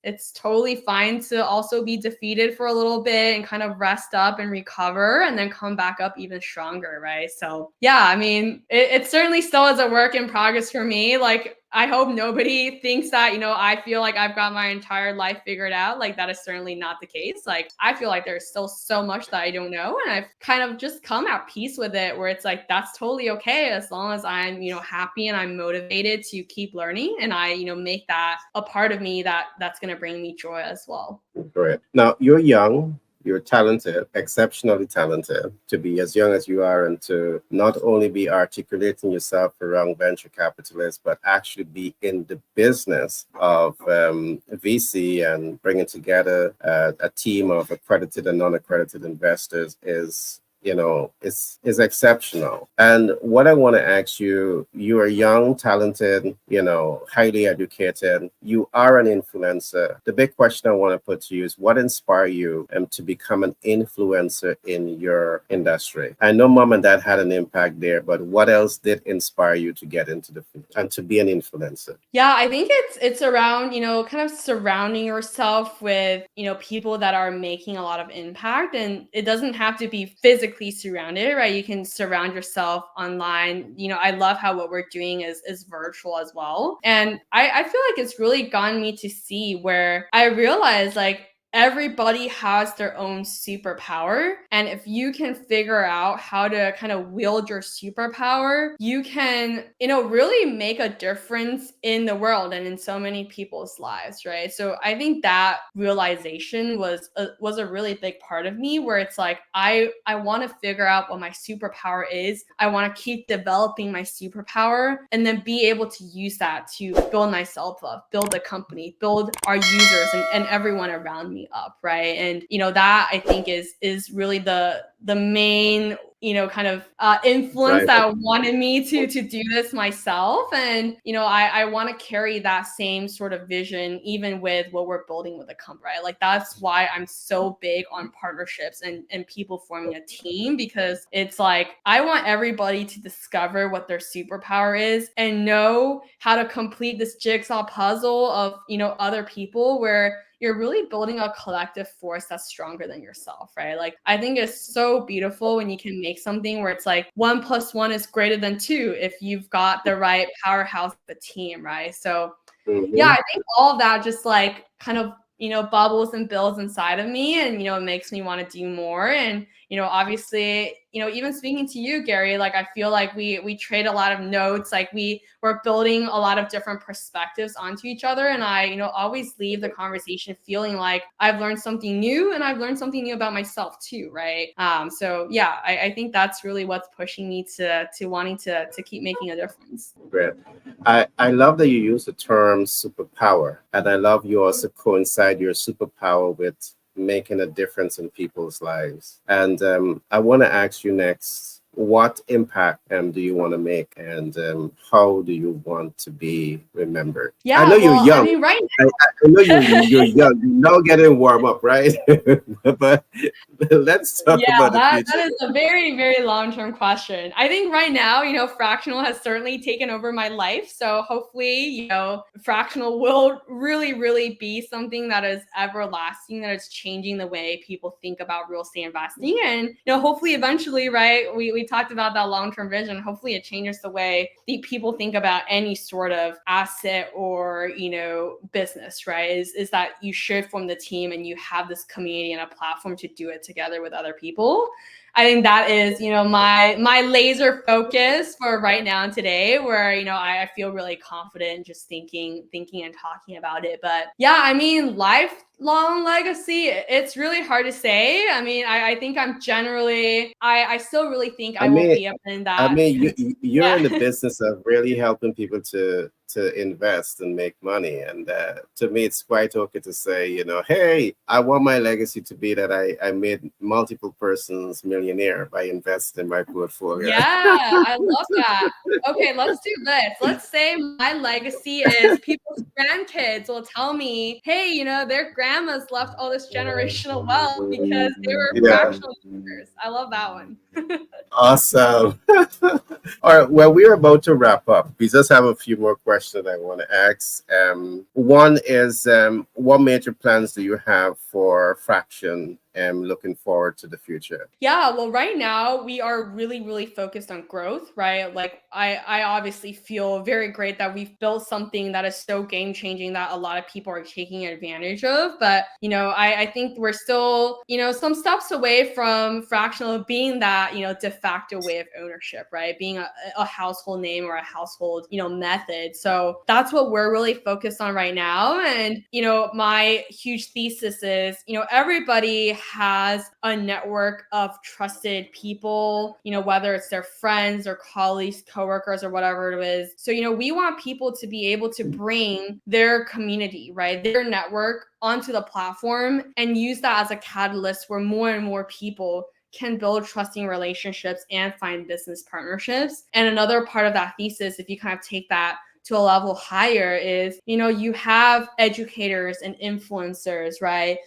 it's totally fine to also be defeated for a little bit and kind of rest up and recover and then come back up even stronger, right? So yeah, I mean, it certainly still is a work in progress for me. Like, I hope nobody thinks that, I feel like I've got my entire life figured out. Like, that is certainly not the case. Like, I feel like there's still so much that I don't know. And I've kind of just come at peace with it, where it's like, that's totally okay as long as I'm, happy and I'm motivated to keep learning. And I, make that a part of me that's going to bring me joy as well. Great. Now, you're young. You're talented, exceptionally talented, to be as young as you are and to not only be articulating yourself around venture capitalists, but actually be in the business of VC and bringing together a team of accredited and non-accredited investors is is exceptional. And what I want to ask you, you are young, talented, highly educated. You are an influencer. The big question I want to put to you is, what inspired you to become an influencer in your industry? I know mom and dad had an impact there, but what else did inspire you to get into the field and to be an influencer? Yeah, I think it's around, kind of surrounding yourself with, people that are making a lot of impact. And it doesn't have to be physically surrounded, right? You can surround yourself online. I love how what we're doing is virtual as well. And I feel like it's really gotten me to see where I realize like everybody has their own superpower. And if you can figure out how to kind of wield your superpower, you can, really make a difference in the world and in so many people's lives, right? So I think that realization was a really big part of me, where it's like, I want to figure out what my superpower is. I want to keep developing my superpower and then be able to use that to build myself up, build the company, build our users and everyone around me up, right? And that I think is really the main kind of influence that wanted me to do this myself. And I want to carry that same sort of vision even with what we're building with the company, right? Like that's why I'm so big on partnerships and people forming a team, because it's like I want everybody to discover what their superpower is and know how to complete this jigsaw puzzle of other people, where you're really building a collective force that's stronger than yourself, right? Like I think it's so beautiful when you can make something where it's like 1 + 1 is greater than 2 if you've got the right powerhouse of the team, right? So yeah, I think all of that just like kind of bubbles and builds inside of me, and it makes me want to do more. And obviously even speaking to you, Gary, like I feel like we trade a lot of notes, like we're building a lot of different perspectives onto each other, and I always leave the conversation feeling like I've learned something new, and I've learned something new about myself too, right? So yeah, I think that's really what's pushing me to wanting to keep making a difference. Great. I love that you use the term superpower, and I love you also coincide your superpower with making a difference in people's lives. And I want to ask you next, what impact do you want to make, and how do you want to be remembered? Yeah, I know you're young. I mean, right now, I know you're young. You're now getting warm up, right? But let's talk about the future. That is a very, very long-term question. I think right now, Fractional has certainly taken over my life. So hopefully, Fractional will really, really be something that is everlasting, that is changing the way people think about real estate investing. And, hopefully eventually, right, we talked about that long-term vision. Hopefully it changes the way the people think about any sort of asset or, business, right? Is that you should form the team and you have this community and a platform to do it together with other people. I think that is, my laser focus for right now and today, where, I feel really confident just thinking and talking about it. But yeah, I mean, lifelong legacy, it's really hard to say. I mean, I think I'm generally, I still really think I will be up in that. I mean, you're Yeah. in the business of really helping people to invest and make money. And to me, it's quite okay to say, hey, I want my legacy to be that I made multiple persons millionaire by investing in my portfolio. Yeah, I love that. Okay, let's do this. Let's say my legacy is people's grandkids will tell me, hey, their grandmas left all this generational wealth because they were fractional users. I love that one. Awesome. All right. Well, we're about to wrap up. We just have a few more questions I want to ask. One is, what major plans do you have for Fraction? Looking forward to the future? Yeah, well, right now we are really, really focused on growth, right? Like I obviously feel very great that we've built something that is so game changing that a lot of people are taking advantage of. But, I think we're still, some steps away from Fractional being that, de facto way of ownership, right? Being a household name or a household, method. So that's what we're really focused on right now. And, my huge thesis is, everybody has a network of trusted people, whether it's their friends or colleagues, coworkers, or whatever it is. So, we want people to be able to bring their community, right, their network onto the platform and use that as a catalyst where more and more people can build trusting relationships and find business partnerships. And another part of that thesis, if you kind of take that to a level higher, is, you have educators and influencers, right?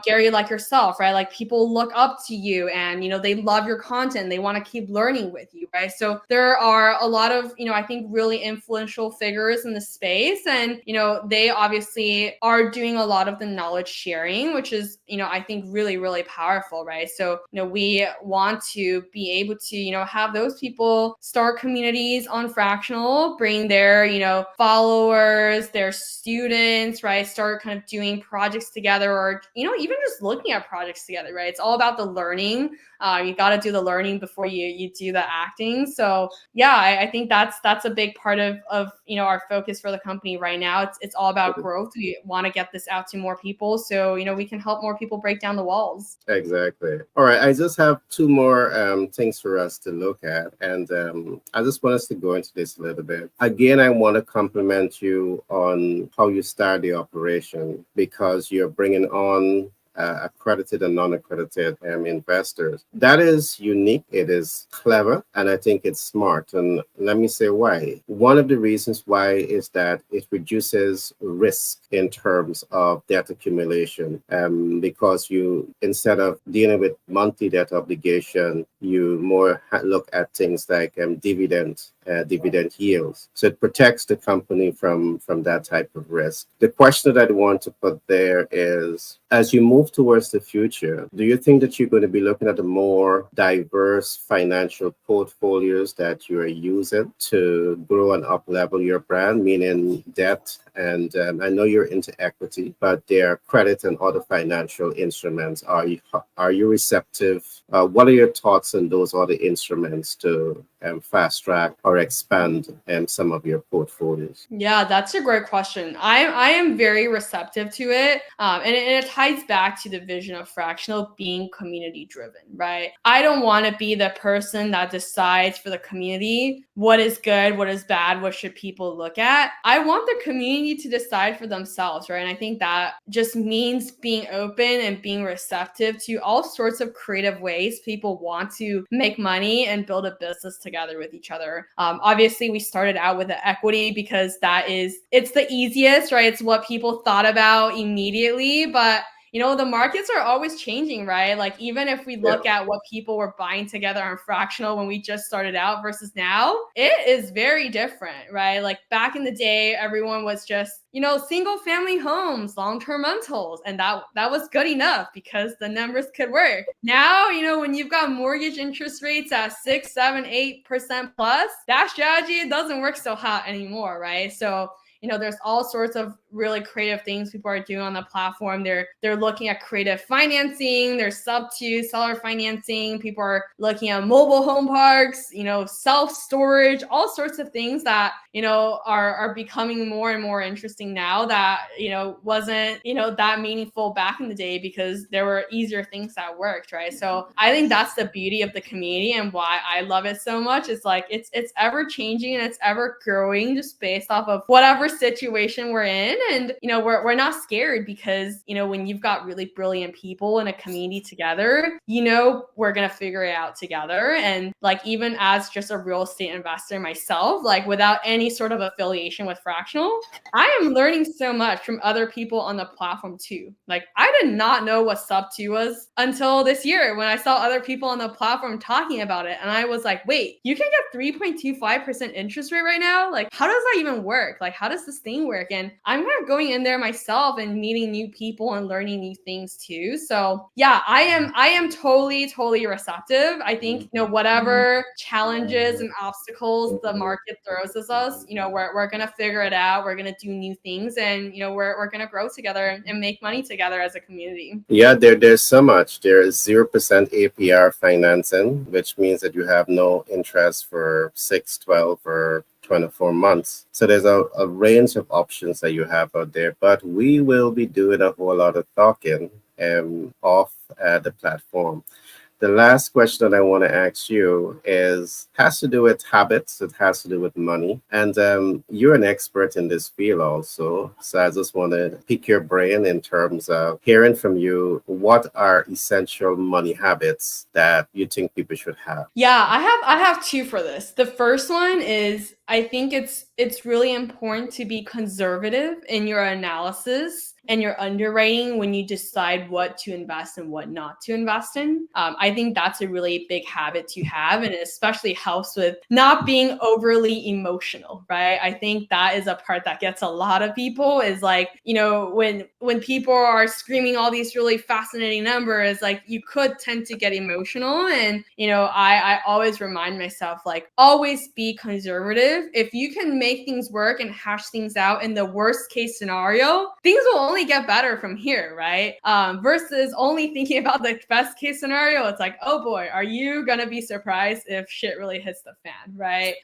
Gary, like yourself, right? Like, people look up to you and, they love your content. They want to keep learning with you, right? So there are a lot of, I think really influential figures in the space. And, they obviously are doing a lot of the knowledge sharing, which is, I think really, really powerful, right? So, we want to be able to, have those people start communities on Fractional, bring their, followers, their students, right? Start kind of doing projects together, or, even just looking at projects together, right? It's all about the learning. You got to do the learning before you do the acting. So yeah, I think that's a big part of our focus for the company right now. It's all about growth. We want to get this out to more people, so we can help more people break down the walls. Exactly. All right, I just have two more things for us to look at, and I just want us to go into this a little bit. Again, I want to compliment you on how you start the operation, because you're bringing on accredited and non-accredited investors. That is unique. It is clever, and I think it's smart. And let me say why. One of the reasons why is that it reduces risk in terms of debt accumulation, because you, instead of dealing with monthly debt obligation, you more look at things like dividend yields. So it protects the company from that type of risk. The question that I want to put there is, as you move towards the future, do you think that you're going to be looking at a more diverse financial portfolios that you are using to grow and up level your brand, meaning debt? And I know you're into equity, but there are credit and other financial instruments. Are you receptive? What are your thoughts on those other instruments to fast track or expand some of your portfolios? Yeah, that's a great question. I am very receptive to it, and it ties back to the vision of Fractional being community driven, right? I don't want to be the person that decides for the community what is good, what is bad, what should people look at. I want the community to decide for themselves, right? And I think that just means being open and being receptive to all sorts of creative ways people want to make money and build a business together with each other. Obviously, we started out with the equity because it's the easiest, right? It's what people thought about immediately, but the markets are always changing, right? Like, even if we look at what people were buying together on Fractional when we just started out versus now, it is very different, right? Like, back in the day, everyone was just, single family homes, long-term rentals, and that was good enough because the numbers could work. Now, when you've got mortgage interest rates at 6, 7, 8% plus, that strategy doesn't work so hot anymore, right? So there's all sorts of really creative things people are doing on the platform. They're looking at creative financing. There's sub-to seller financing. People are looking at mobile home parks, self-storage, all sorts of things that, are becoming more and more interesting now that, wasn't, that meaningful back in the day because there were easier things that worked, right? So I think that's the beauty of the community and why I love it so much. It's like, it's ever changing and it's ever growing just based off of whatever situation we're in. And we're not scared because when you've got really brilliant people in a community together, we're gonna figure it out together. And like, even as just a real estate investor myself, like without any sort of affiliation with Fractional, I am learning so much from other people on the platform too. Like, I did not know what sub-to was until this year when I saw other people on the platform talking about it, and I was like, wait, you can get 3.25% interest rate right now? Like, how does that even work? Like, how does this thing work? And I'm kind of going in there myself and meeting new people and learning new things too. So yeah, I am totally receptive. I think whatever challenges and obstacles the market throws at us, we're gonna figure it out. We're gonna do new things, and we're gonna grow together and make money together as a community. Yeah, there's so much. There is 0% APR financing, which means that you have no interest for 6, 12, or 24 months. So there's a range of options that you have out there, but we will be doing a whole lot of talking off the platform. The last question that I want to ask you has to do with habits. It has to do with money. And you're an expert in this field also. So I just want to pick your brain in terms of hearing from you. What are essential money habits that you think people should have? Yeah, I have two for this. The first one is I think it's really important to be conservative in your analysis and your underwriting when you decide what to invest and what not to invest in. I think that's a really big habit to have, and it especially helps with not being overly emotional, right? I think that is a part that gets a lot of people is like, when people are screaming all these really fascinating numbers, like you could tend to get emotional. And, I always remind myself, like, always be conservative. If you can make things work and hash things out in the worst case scenario, things will only get better from here, right? Versus only thinking about the best case scenario. It's like, oh boy, are you gonna be surprised if shit really hits the fan, right?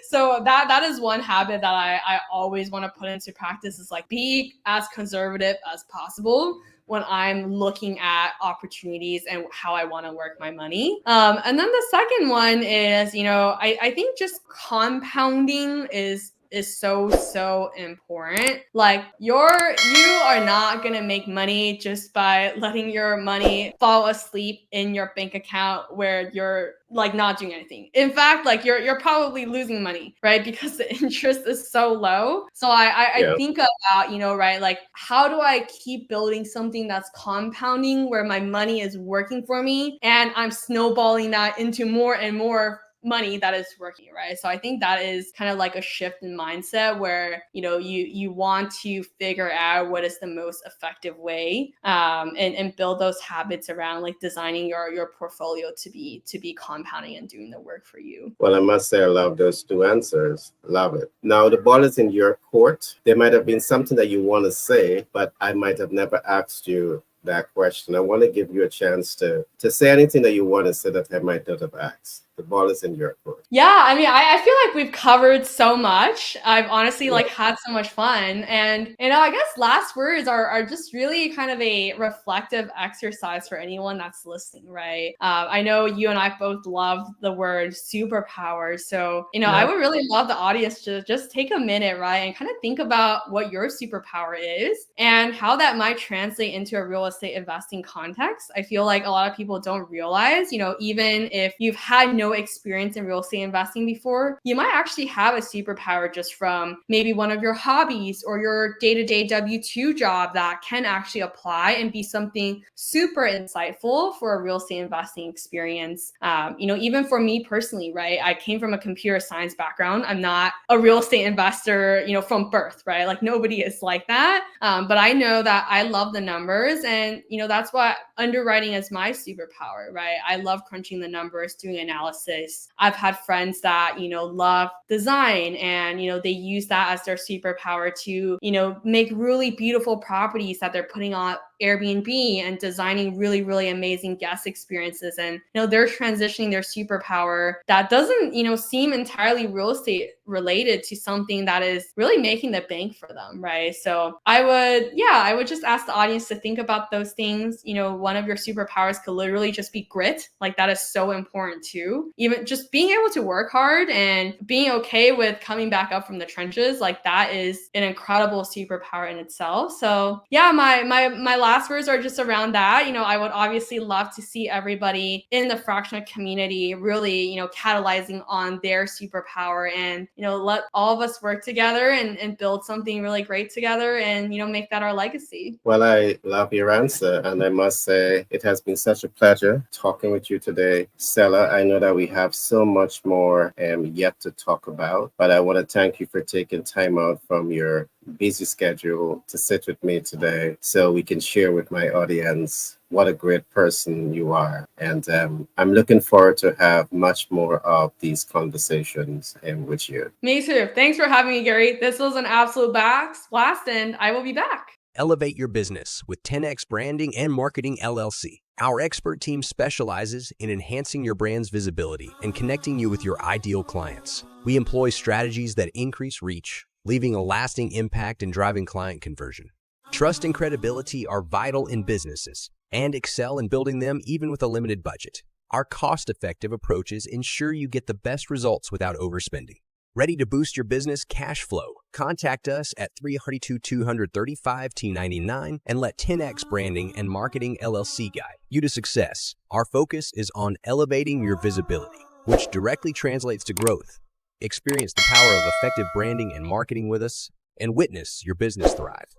So that is one habit that I always want to put into practice is like be as conservative as possible when I'm looking at opportunities and how I want to work my money. And then the second one is, I think just compounding is so important. Like you are not gonna make money just by letting your money fall asleep in your bank account where you're like not doing anything. In fact, like you're probably losing money, right? Because the interest is so low. So I think about, right, like how do I keep building something that's compounding where my money is working for me and I'm snowballing that into more and more money that is working, right? So I think that is kind of like a shift in mindset where you want to figure out what is the most effective way and build those habits around like designing your portfolio to be compounding and doing the work for you. Well, I must say I love those two answers. Love it. Now the ball is in your court. There might have been something that you want to say, but I might have never asked you that question. I want to give you a chance to say anything that you want to say that I might not have asked. The ball is in your court. Yeah, I mean, I feel like we've covered so much. I've honestly like had so much fun. And, I guess last words are just really kind of a reflective exercise for anyone that's listening, right? I know you and I both love the word superpower. So, I would really love the audience to just take a minute, right? And kind of think about what your superpower is and how that might translate into a real estate investing context. I feel like a lot of people don't realize, even if you've had no experience in real estate investing before, you might actually have a superpower just from maybe one of your hobbies or your day-to-day W-2 job that can actually apply and be something super insightful for a real estate investing experience. Even for me personally, right? I came from a computer science background. I'm not a real estate investor, from birth, right? Like nobody is like that. But I know that I love the numbers and, that's what underwriting is my superpower, right? I love crunching the numbers, doing analysis. I've had friends that, love design and, they use that as their superpower to, make really beautiful properties that they're putting on Airbnb and designing really, really amazing guest experiences. And, they're transitioning their superpower that doesn't, seem entirely real estate related to something that is really making the bank for them, right? So I would just ask the audience to think about those things. One of your superpowers could literally just be grit. Like that is so important too. Even just being able to work hard and being okay with coming back up from the trenches, like that is an incredible superpower in itself. So yeah, my last words are just around that. I would obviously love to see everybody in the fractional community really, catalyzing on their superpower and, let all of us work together and build something really great together and, make that our legacy. Well, I love your answer. And I must say it has been such a pleasure talking with you today, Stella. I know that we have so much more yet to talk about, but I want to thank you for taking time out from your busy schedule to sit with me today so we can share with my audience what a great person you are. And I'm looking forward to have much more of these conversations with you. Me too. Thanks for having me, Gary. This was an absolute blast and I will be back. Elevate your business with 10X Branding and Marketing LLC. Our expert team specializes in enhancing your brand's visibility and connecting you with your ideal clients. We employ strategies that increase reach, leaving a lasting impact and driving client conversion. Trust and credibility are vital in businesses, and excel in building them even with a limited budget. Our cost-effective approaches ensure you get the best results without overspending. Ready to boost your business cash flow? Contact us at 332-235-T99 and let 10X Branding and Marketing LLC guide you to success. Our focus is on elevating your visibility, which directly translates to growth. Experience the power of effective branding and marketing with us and witness your business thrive.